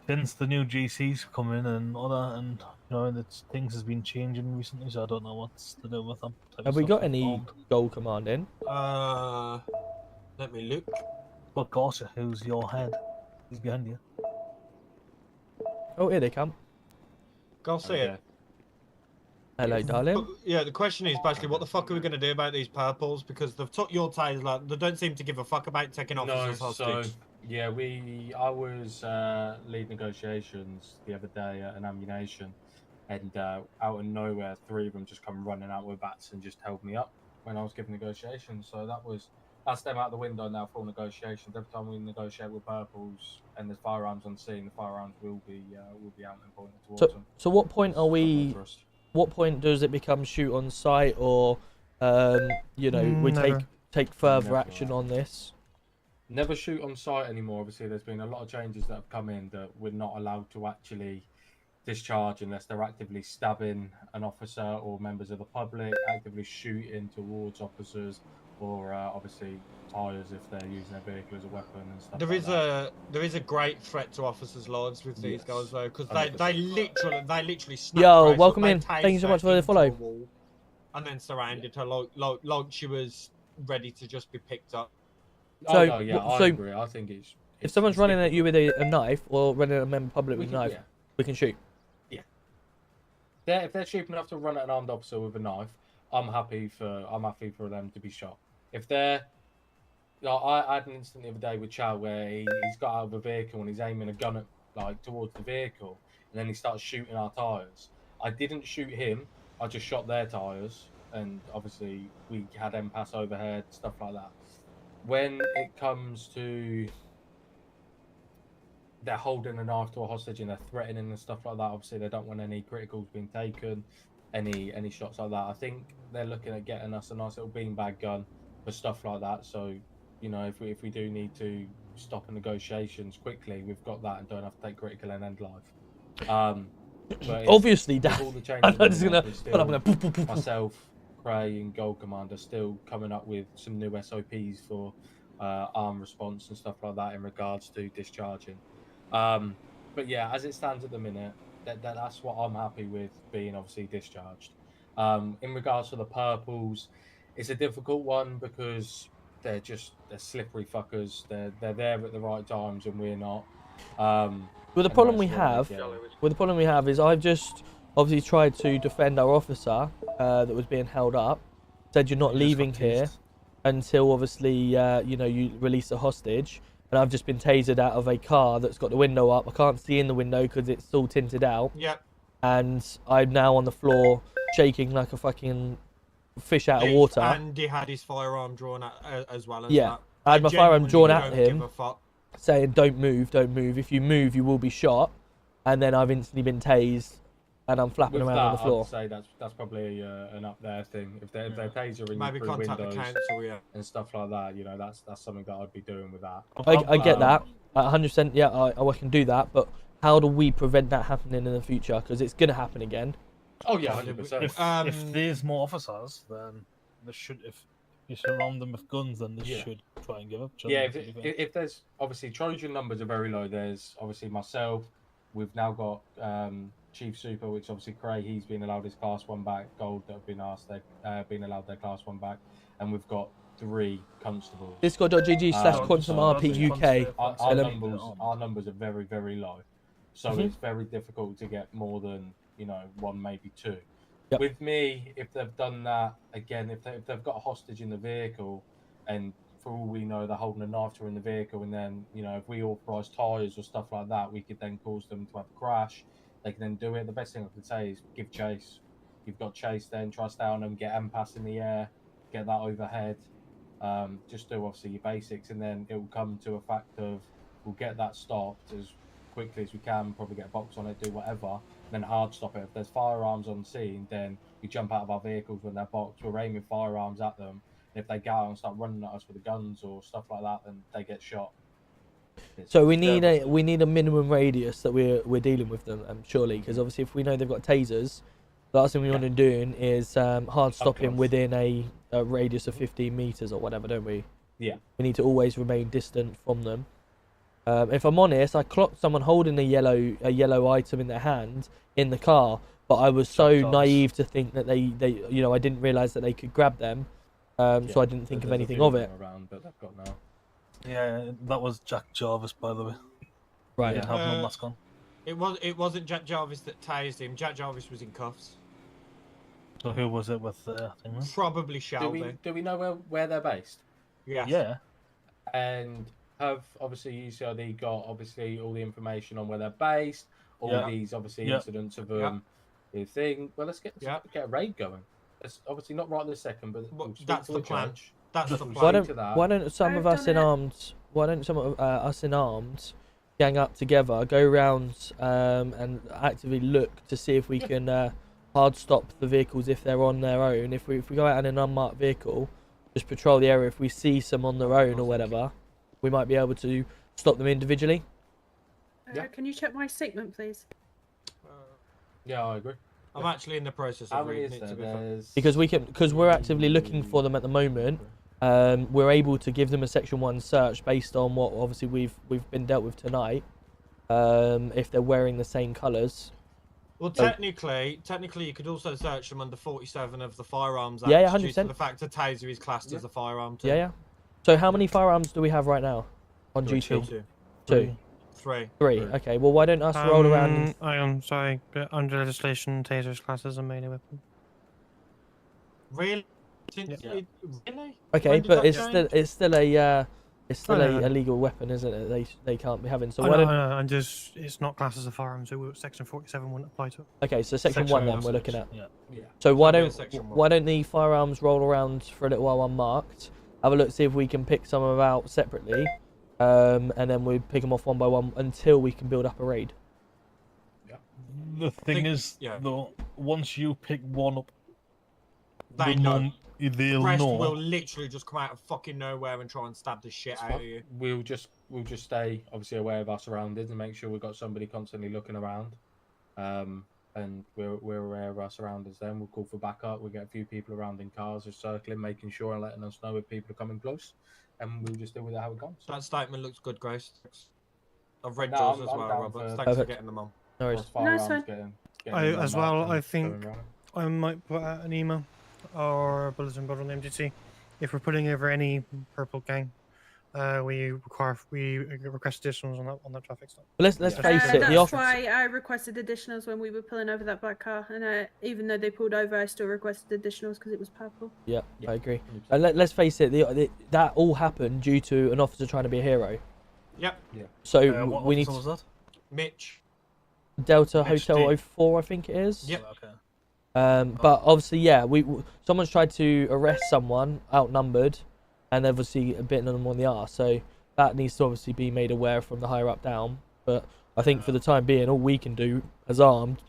since the new GCs come in and all that, and you know, things has been changing recently, so I don't know what's to do with them. have we got any gold command in? Let me look. But Gorsha, who's your head? He's behind you. Oh, here they come. Go see it. Hello, darling. But, yeah, the question is basically what the fuck are we going to do about these purples? Because they've took your taser. They don't seem to give a fuck about taking officers hostage. So, yeah, I was lead negotiations the other day at an ammunition, and out of nowhere, 3 of them just come running out with bats and just held me up when I was giving negotiations. So that's them out the window now for negotiations. Every time we negotiate with purples and there's firearms on scene, the firearms will be out and pointed towards them. So what point are we? What point does it become shoot on sight, or you know, we take further action on this? Never shoot on sight anymore. Obviously, there's been a lot of changes that have come in that we're not allowed to actually discharge unless they're actively stabbing an officer or members of the public, actively shooting towards officers, or obviously tires if they're using their vehicle as a weapon and stuff. There is a great threat to officers' lives with these guys though, because they literally snap Yo, Grace, welcome they in. tased Thank you so much her for the into follow. a wall and then surrounded her like she was ready to just be picked up. So, I agree. I think it's if someone's running at you with a knife or running at a member of the public with a knife, we can shoot. Yeah. If they're cheap enough to run at an armed officer with a knife, I'm happy for them to be shot. If they're, I had an incident the other day with Chow where he's got out of a vehicle and he's aiming a gun at towards the vehicle, and then he starts shooting our tires. I didn't shoot him. I just shot their tires, and obviously we had them pass overhead, stuff like that. When it comes to they're holding a knife to a hostage and they're threatening and stuff like that, obviously they don't want any criticals being taken, any shots like that. I think they're looking at getting us a nice little beanbag gun for stuff like that. So, you know, if we do need to stop negotiations quickly, we've got that and don't have to take critical and end life. But obviously, Dad. All the I'm just gonna put up myself, Cray, and Gold Command are still coming up with some new SOPs for arm response and stuff like that in regards to discharging. But yeah, as it stands at the minute, that's what I'm happy with being obviously discharged. In regards to the purples, it's a difficult one because they're slippery fuckers. They're there at the right times and we're not. Well, the problem we have is I've just obviously tried to defend our officer that was being held up. Said you're not leaving here until obviously you know, you release a hostage. And I've just been tasered out of a car that's got the window up. I can't see in the window because it's all tinted out. Yep. And I'm now on the floor shaking like a fucking fish out of water. And he had his firearm drawn at, as well as that. I had my firearm drawn at him, saying, don't move, don't move. If you move, you will be shot. And then I've instantly been tased, and I'm flapping around on the floor. I would say that's probably an up there thing. If they're tasering maybe through contact windows the council, and stuff like that, you know, that's something that I'd be doing with that. I get that, 100%. Yeah, I can do that. But how do we prevent that happening in the future? Because it's gonna happen again. Oh yeah, 100%. If there's more officers, then they should. If you surround them with guns, then they should try and give up. Yeah, if there's obviously Trojan numbers are very low. There's obviously myself. We've now got Chief Super, which obviously Cray, he's been allowed his Class 1 back. Gold that have been asked, they've been allowed their Class 1 back, and we've got 3 constables. Discord.gg/QuantumRPUK. Our numbers are very, very low, so it's very difficult to get more than 1, maybe 2. With me, if they've done that again, if they've got a hostage in the vehicle, and for all we know they're holding a knife to her in the vehicle, and then if we authorise tyres or stuff like that, we could then cause them to have a crash. They can then do it. The best thing I could say is give chase. You've got chase, then try to stay on them, get M-Pass in the air, get that overhead. Just do obviously your basics, and then it will come to a fact of we'll get that stopped as quickly as we can, probably get a box on it, do whatever, then hard stop it. If there's firearms on scene, then we jump out of our vehicles when they're boxed, we're aiming firearms at them, and if they go out and start running at us with the guns or stuff like that, then they get shot. So we need a minimum radius that we're dealing with them, surely, because obviously if we know they've got tasers, the last thing we want to do is hard stopping within a radius of 15 meters or whatever, don't we? Yeah. We need to always remain distant from them. If I'm honest, I clocked someone holding a yellow item in their hand in the car, but I was so naive to think that they I didn't realise that they could grab them, so I didn't think of anything of it. Around, but they've got now. Yeah, that was Jack Jarvis, by the way. Right. He didn't have no mask on. It wasn't Jack Jarvis that tased him. Jack Jarvis was in cuffs. So who was it with the thing? Probably Shelby. Do we know where they're based? Yes. Yeah. And have obviously UCID got obviously all the information on where they're based, all these obviously incidents of the thing. Well, let's get a raid going. It's obviously not right this second, but that's the plan. That's the plan. Why don't some of us in arms? Why don't some of us in arms gang up together, go around and actively look to see if we can hard stop the vehicles if they're on their own. If we go out in an unmarked vehicle, just patrol the area. If we see some on their own or whatever, we might be able to stop them individually. Can you check my statement, please? Yeah, I agree. I'm actually in the process of reading it. To be because we're actively looking for them at the moment. We're able to give them a Section 1 search based on what obviously we've been dealt with tonight. If they're wearing the same colours. Well, technically, you could also search them under 47 of the Firearms Act. Yeah, 100%. Due to the fact a taser is classed as a firearm too. Yeah. So how many firearms do we have right now on GT? Two. Three. Okay. Well, why don't us roll around? I am sorry, but under legislation, tasers classed as a melee weapon. Really? Really? Okay, but it's still a legal weapon, isn't it? They can't be having. So why don't? And just it's not classed as a firearm, so Section 47 wouldn't apply to it. Okay, so Section 1 then we're looking at. Yeah. So why don't the firearms roll around for a little while unmarked? Have a look, see if we can pick some of them out separately, and then we pick them off one by one until we can build up a raid. The thing is, though, once you pick one up, they know. They'll the rest know. will literally just come out of fucking nowhere and try and stab the shit out of you. We'll just stay obviously aware of our surroundings and make sure we've got somebody constantly looking around. And we're aware of our surroundings. Then we'll call for backup. We'll get a few people around in cars, just circling, making sure and letting us know if people are coming close, and we'll just deal with it how it comes. That statement looks good, Grace. I've read yours as well, Robert. Thanks for getting them on. No worries. I think I might put out an email or a bulletin board on the MDT. If we're putting over any purple gang, we request additionals on that traffic stop. But let's face it, that's why I requested additionals when we were pulling over that black car, and even though they pulled over, I still requested additionals because it was purple. Yeah, I agree. Let's face it, that all happened due to an officer trying to be a hero. Yep. Yeah. So what we need was that? Mitch. Delta Mitch Hotel D. 04, I think it is. Yep. Okay. But obviously, yeah, someone's tried to arrest someone outnumbered, and obviously bitten them on the arse. So that needs to obviously be made aware from the higher up down. But I think for the time being, all we can do as armed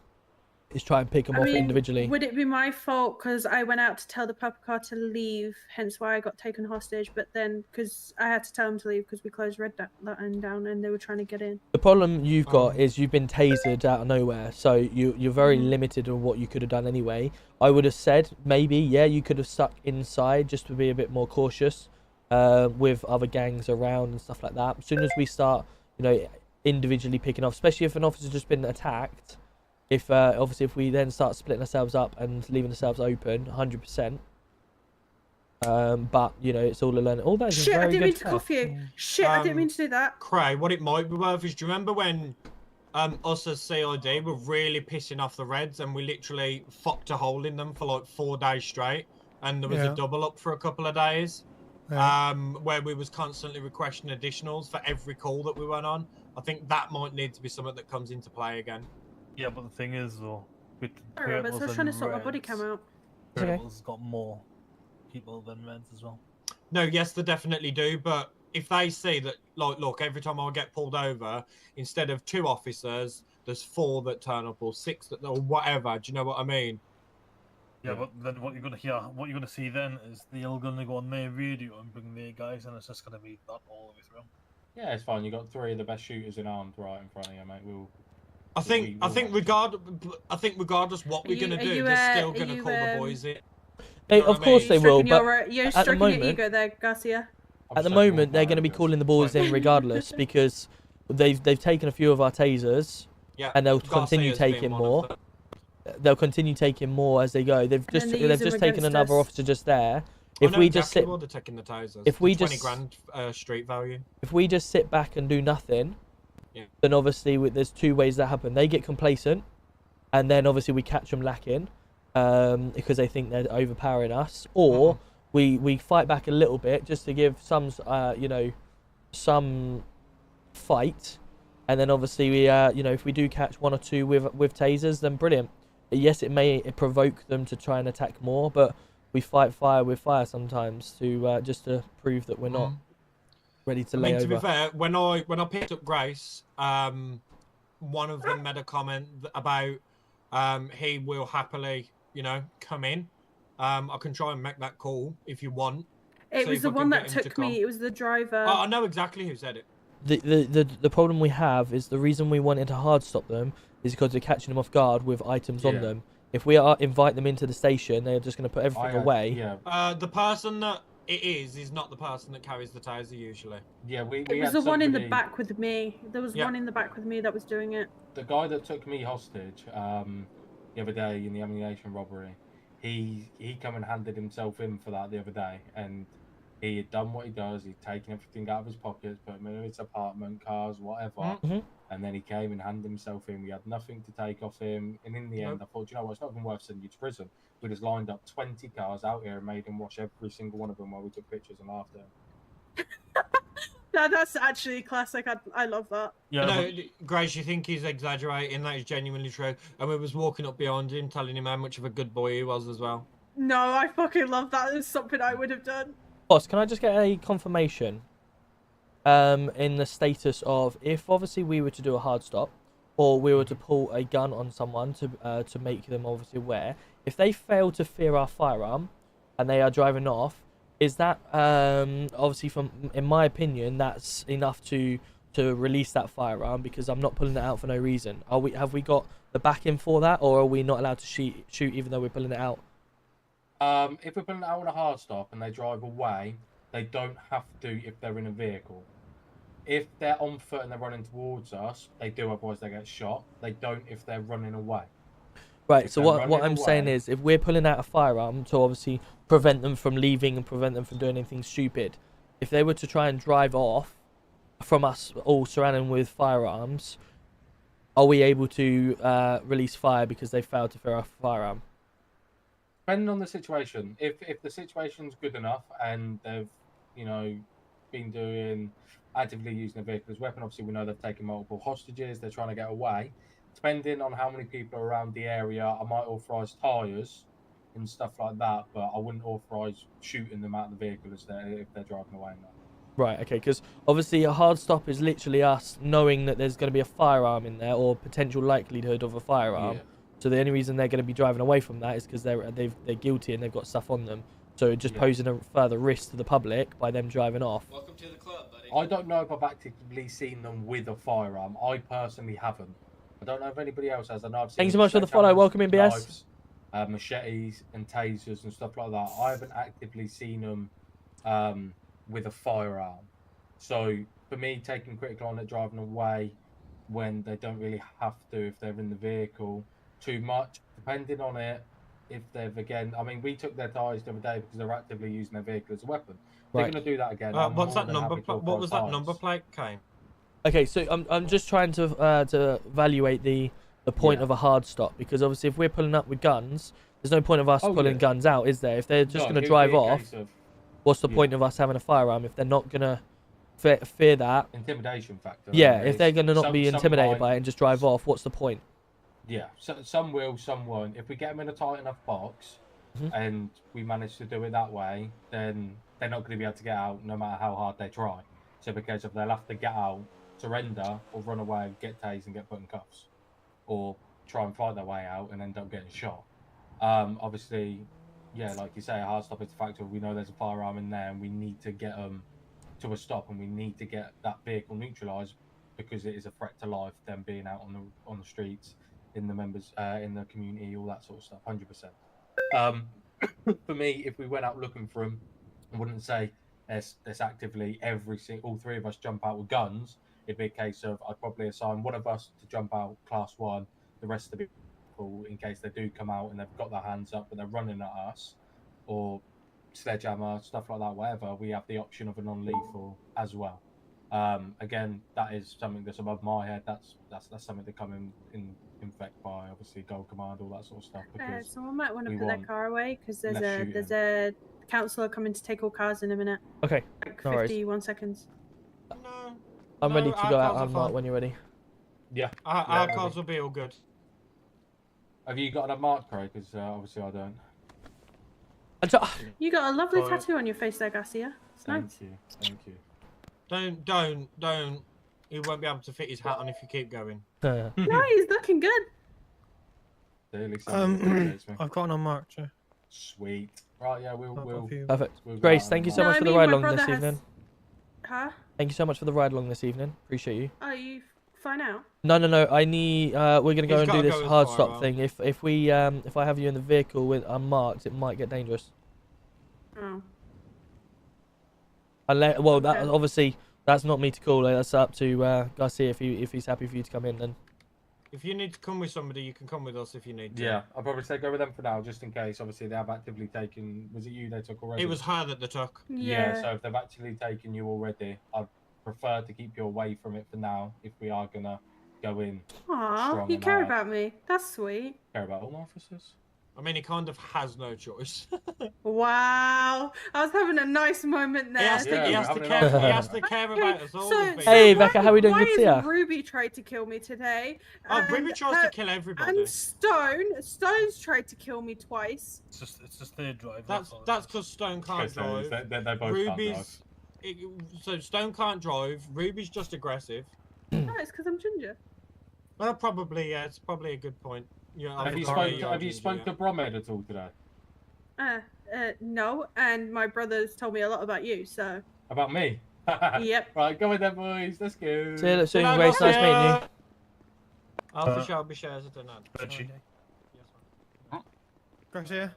is try and pick them off individually. Would it be my fault because I went out to tell the purple car to leave, hence why I got taken hostage? But then, because I had to tell them to leave because we closed Red Line down and they were trying to get in. The problem you've got is you've been tasered out of nowhere, so you're very limited on what you could have done anyway. I would have said maybe, yeah, you could have stuck inside just to be a bit more cautious with other gangs around and stuff like that. As soon as we start, individually picking off, especially if an officer's just been attacked, if obviously if we then start splitting ourselves up and leaving ourselves open, 100%. But it's all a learning. All that is Shit, very I didn't good mean to cuff you. Shit, I didn't mean to do that. Cray, what it might be worth is, do you remember when us as CID were really pissing off the Reds, and we literally fucked a hole in them for like 4 days straight. And there was a double up for a couple of days, where we was constantly requesting additionals for every call that we went on. I think that might need to be something that comes into play again. Yeah, but the thing is, though, with Sorry, Roberts, I was trying to sort my body cam out. Turtles got more people than Reds as well. No, yes, they definitely do. But if they see that, like, look, every time I get pulled over, instead of 2 officers, there's 4 that turn up, or 6 that, or whatever. Do you know what I mean? Yeah, but then what you're gonna see then is they're gonna go on their radio and bring their guys, and it's just gonna be that all the way through. Yeah, it's fine. You got 3 of the best shooters in armed right in front of you, mate. I think regardless what we're gonna do, they're still gonna call the boys in. Of course they will, but You're at the stroking your moment, ego there, Garcia. at the moment they're going to be calling the boys in regardless because they've taken a few of our tasers, and they'll continue taking more. They'll continue taking more as they go. They've just taken another officer just there. If we just sit, if we just 20 grand street value. If we just sit back and do nothing, then obviously there's 2 ways that happen. They get complacent, and then obviously we catch them lacking because they think they're overpowering us, or we fight back a little bit just to give some some fight, and then obviously we if we do catch 1 or 2 with tasers, then brilliant. Yes, it may provoke them to try and attack more, but we fight fire with fire sometimes to just to prove that we're not ready to lay over. To be fair, when I picked up Grace, one of them made a comment about he will happily, come in. I can try and make that call if you want. It was the one that took me. It was the driver. Oh, I know exactly who said it. The problem we have is the reason we wanted to hard stop them is because we're catching them off guard with items on them. If we invite them into the station, they're just going to put everything away. The person that it is not the person that carries the taser usually. Yeah, It was the one in the back with me. There was one in the back with me that was doing it. The guy that took me hostage the other day in the ammunition robbery, he come and handed himself in for that the other day, and he had done what he does. He'd taken everything out of his pockets, put them in his apartment, cars, whatever. And then he came and handed himself in. We had nothing to take off him. And in the end, I thought, you know what, it's not even worth sending you to prison. We just lined up 20 cars out here and made him wash every single one of them while we took pictures and laughed at him. That's actually classic. I love that. Yeah, no, Grace, you think he's exaggerating? That is genuinely true. And we was walking up behind him, telling him how much of a good boy he was as well. No, I fucking love that. It's something I would have done. Boss, can I just get a confirmation in the status of if obviously we were to do a hard stop or we were to pull a gun on someone to make them obviously aware, if they fail to fear our firearm and they are driving off, is that obviously in my opinion that's enough to release that firearm because I'm not pulling it out for no reason? Have we got the backing for that, or are we not allowed to shoot even though we're pulling it out? If we're putting it out on a hard stop and they drive away, they don't have to if they're in a vehicle. If they're on foot and they're running towards us, they do, otherwise they get shot. They don't if they're running away. Right, so what I'm saying is, if we're pulling out a firearm to obviously prevent them from leaving and prevent them from doing anything stupid, if they were to try and drive off from us all surrounding with firearms, are we able to release fire because they failed to fear our firearm? Depending on the situation. If the situation's good enough and they've, been actively using a vehicle as a weapon, obviously we know they've taken multiple hostages, they're trying to get away. Depending on how many people are around the area, I might authorise tyres and stuff like that, but I wouldn't authorise shooting them out of the vehicle if they're driving away. Right, okay, because obviously a hard stop is literally us knowing that there's going to be a firearm in there or potential likelihood of a firearm. Yeah. So the only reason they're going to be driving away from that is because they're guilty and they've got stuff on them. So it just posing a further risk to the public by them driving off. Welcome to the club, buddy. I don't know if I've actively seen them with a firearm. I personally haven't. I don't know if anybody else has. I know I've seen. Thanks so much for the follow. Welcome in, BS. Knives, machetes and tasers and stuff like that. I haven't actively seen them with a firearm. So for me, taking critical on it, driving away when they don't really have to if they're in the vehicle too much, depending on it. If they've we took their tyres the other day because they're actively using their vehicle as a weapon. They're going to do that again. What's that number? What was that number plate, Kane? Okay, so I'm just trying to evaluate the point of a hard stop, because obviously if we're pulling up with guns, there's no point of us pulling guns out, is there? If they're just going to drive off, what's the point of us having a firearm if they're not going to fear that? Intimidation factor. Yeah, if they're going to not be intimidated by it and just drive off, what's the point? Yeah, so, some will, some won't. If we get them in a tight enough box and we manage to do it that way, then they're not going to be able to get out no matter how hard they try. So because of they'll have to get out, surrender, or run away, get tased and get put in cuffs, or try and fight their way out and end up getting shot. Obviously, yeah, like you say, a hard stop is the factor. We know there's a firearm in there, and we need to get them to a stop, and we need to get that vehicle neutralised because it is a threat to life. Them being out on the streets, in the members, in the community, all that sort of stuff. 100%. For me, if we went out looking for them, I wouldn't say there's actively all three of us jump out with guns. It'd be a case of I'd probably assign one of us to jump out class 1, the rest of the people in case they do come out and they've got their hands up but they're running at us, or sledgehammer, stuff like that, whatever. We have the option of a non-lethal as well. Again, that is something that's above my head. That's something that come in effect by obviously Gold Command, all that sort of stuff. Because someone might want to put their car away because there's a councillor coming to take all cars in a minute. Okay. Like no 51 seconds. No. I'm ready to go out. I'm I'm not when you're ready. Yeah. Our cars will be all good. Have you got a mark, Craig? Because obviously I don't. You got a lovely tattoo on your face there, Garcia. It's nice. Thank you. Don't. He won't be able to fit his hat on if you keep going. No, he's looking good. I've got an unmarked. Yeah. Sweet. Right, yeah, we'll Perfect. We'll Grace, thank you so much for the ride along this has... evening. Huh? Thank you so much for the ride along this evening. Appreciate you. Are you fine out? No. I need. We're gonna go and do this hard stop thing. If I have you in the vehicle with unmarked, it might get dangerous. Oh. Unless, well, that obviously that's not me to call. That's up to Garcia if he's happy for you to come in. Then. If you need to come with somebody, you can come with us if you need to. Yeah, I'll probably say go with them for now, just in case. Obviously, they have actively taken. Was it you they took already? It was her that they took. Yeah. So if they've actually taken you already, I'd prefer to keep you away from it for now. If we are gonna go in. Aw, you care about me. That's sweet. Care about all officers. I mean, he kind of has no choice. Wow, I was having a nice moment there. He has to care about us all. Hey, Becca, how are we doing? Good to see ya. Ruby tried to kill me today. Ruby tries to kill everybody. And Stone's tried to kill me twice. It's just their drive. That's because Stone can't drive. They both Ruby's. So Stone can't drive. Ruby's just aggressive. No, it's because I'm ginger. Well, probably, yeah. It's probably a good point. Yeah. Have you spoken to Bromhead at all today? No, and my brother's told me a lot about you, so. About me? Yep. Right, go with them, boys. Let's go. See you soon, Grace. Nice meeting you. Alpha Shelby shares it or not. Garcia?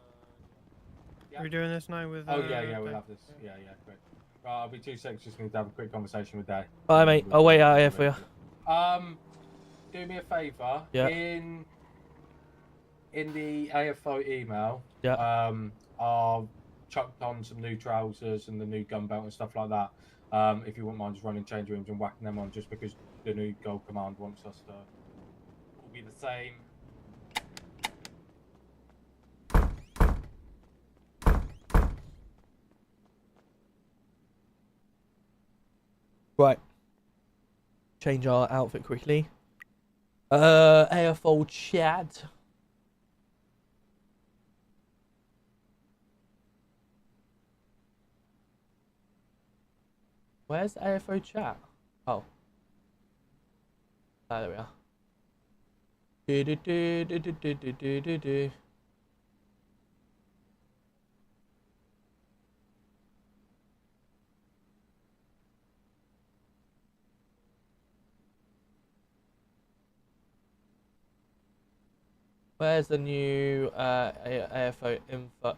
Are we doing this now with... Oh, yeah, we'll have this. Yeah, great. Right, I'll be 2 seconds. Just need to have a quick conversation with Dad. Bye, mate. I'll wait out here for you. Do me a favour. Yeah. In the AFO email, yeah. I'll chucked on some new trousers and the new gun belt and stuff like that. If you wouldn't mind just running change rooms and whacking them on, just because the new Gold Command wants us to all be the same. Right. Change our outfit quickly. AFO Chad. Where's the AFO chat? Oh. Ah, there we are. Do. Where's the new AFO info?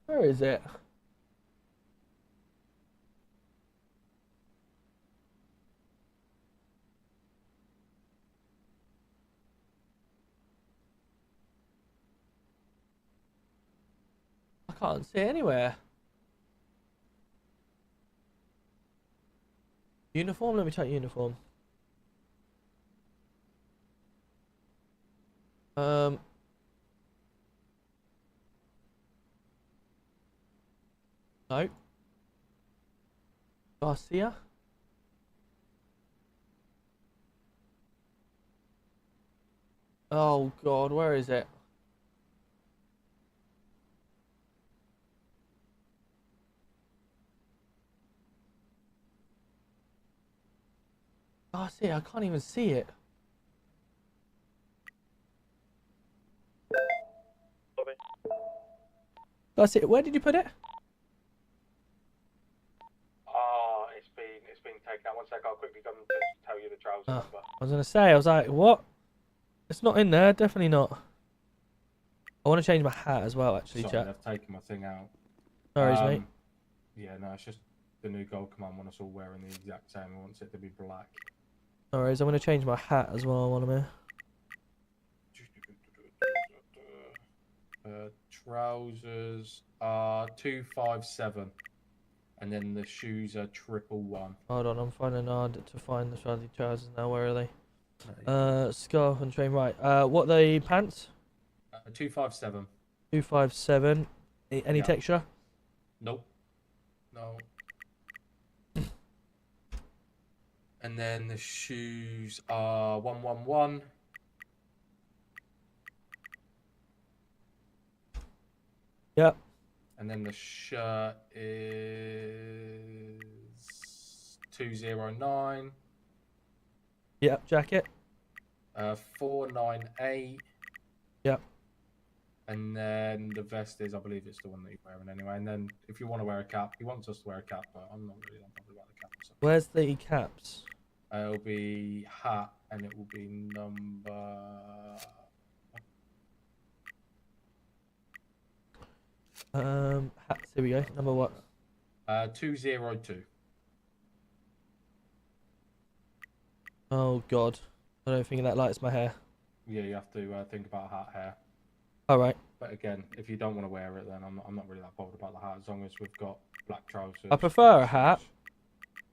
Where is it? can't see it anywhere. Uniform? Let me check uniform. No. Garcia? Oh God, where is it? Garcia, I can't even see it. Garcia, where did you put it? It's been taken out. One sec, I'll quickly come to tell you the trouser number. I was gonna say, I was like, what? It's not in there, definitely not. I want to change my hat as well, actually, Sorry, chat. I've taken my thing out. No worries, mate. Yeah, no, it's just the new gold command want us all wearing the exact same. It wants it to be black. No worries, I'm gonna change my hat as well while I'm here. Trousers are 257, and then the shoes are 111. Hold on, I'm finding hard to find the Charlie trousers now. Where are they? Scarf and train. Right. What are the pants? 257. 257. Any Yeah. texture? Nope. No. And then the shoes are 111. Yep. And then the shirt is 209. Yep. Jacket. 498. Yep. And then the vest is, I believe it's the one that you're wearing anyway. And then if you want to wear a cap, he wants us to wear a cap, but I'm not really that bothered about the cap. So. Where's the caps? It'll be hat, and it will be number. Hats. Here we go. Number what? 202. Oh God, I don't think that lights my hair. Yeah, you have to think about hat hair. All right. But again, if you don't want to wear it, then I'm not really that bothered about the hat as long as we've got black trousers. I prefer a hat.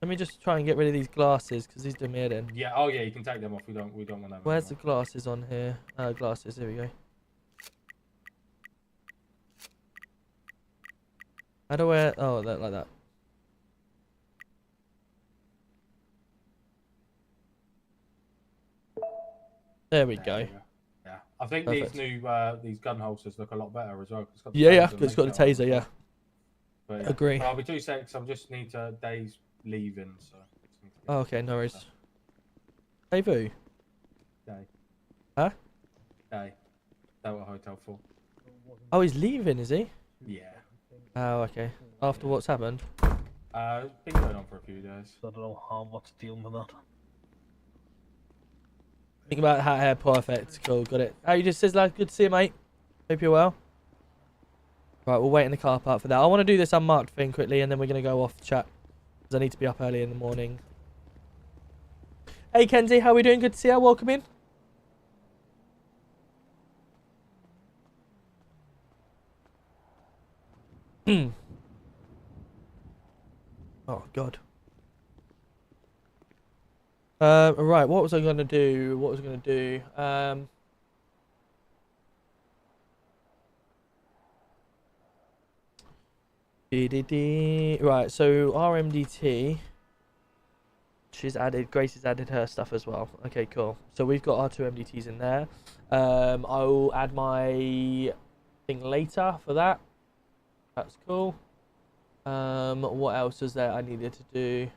Let me just try and get rid of these glasses because he's doing me head in. Yeah. Oh yeah, you can take them off. We don't want them. Where's the glasses on here? Glasses. Here we go. How do I? Oh, that like that. There we go. Yeah, I think Perfect. these gun holsters look a lot better as well. Yeah, it's got the taser. Yeah. But yeah. Agree. I'll be 2 seconds. I just need days leaving, so. Oh, okay, no worries. Hey, Vu. Day. Huh? Day. That what hotel for? Oh, he's leaving, is he? Yeah. Oh, okay. After what's happened? It's been going on for a few days. I don't know how much dealing with that. Think about hat hair, perfect. Cool, got it. How you just Sizzler? Good to see you, mate. Hope you're well. Right, we'll wait in the car park for that. I want to do this unmarked thing quickly, and then we're going to go off the chat. Because I need to be up early in the morning. Hey, Kenzie, how are we doing? Good to see you. Welcome in. Oh, God. Right, what was I going to do? Right, so RMDT. Grace has added her stuff as well. Okay, cool. So we've got our 2 MDTs in there. I'll add my thing later for that. That's cool. What else is there I needed to do?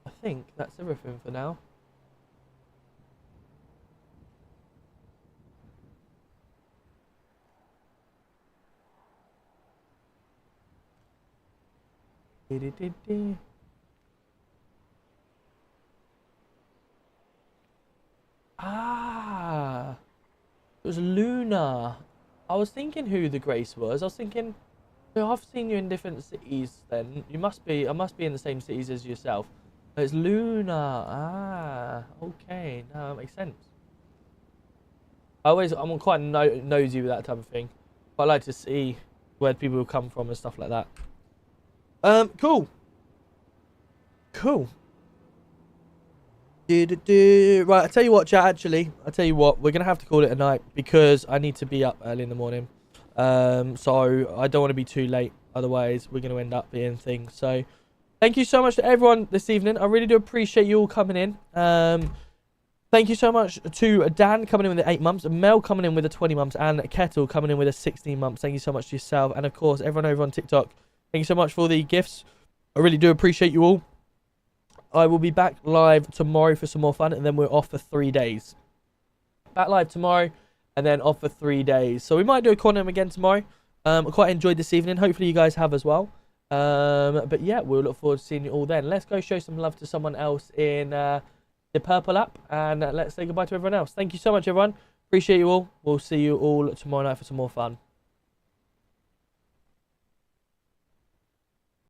I think that's everything for now. Ah, it was Luna. I was thinking who the Grace was. I was thinking, no, I've seen you in different cities. Then I must be in the same cities as yourself. It's Luna. Ah, okay. Now that makes sense. I'm quite nosy with that type of thing. I like to see where people come from and stuff like that. Cool. Right, I tell you what, chat. Actually, I tell you what, we're gonna have to call it a night because I need to be up early in the morning. So I don't want to be too late. Otherwise, we're gonna end up being things. So, thank you so much to everyone this evening. I really do appreciate you all coming in. Thank you so much to Dan coming in with the 8 months, Mel coming in with the 20 months, and Kettle coming in with the 16 months. Thank you so much to yourself, and of course everyone over on TikTok. Thank you so much for the gifts. I really do appreciate you all. I will be back live tomorrow for some more fun, and then we're off for 3 days. Back live tomorrow, and then off for 3 days. So we might do a quantum again tomorrow. I quite enjoyed this evening. Hopefully you guys have as well. But yeah, we'll look forward to seeing you all then. Let's go show some love to someone else in the purple app, and let's say goodbye to everyone else. Thank you so much, everyone. Appreciate you all. We'll see you all tomorrow night for some more fun.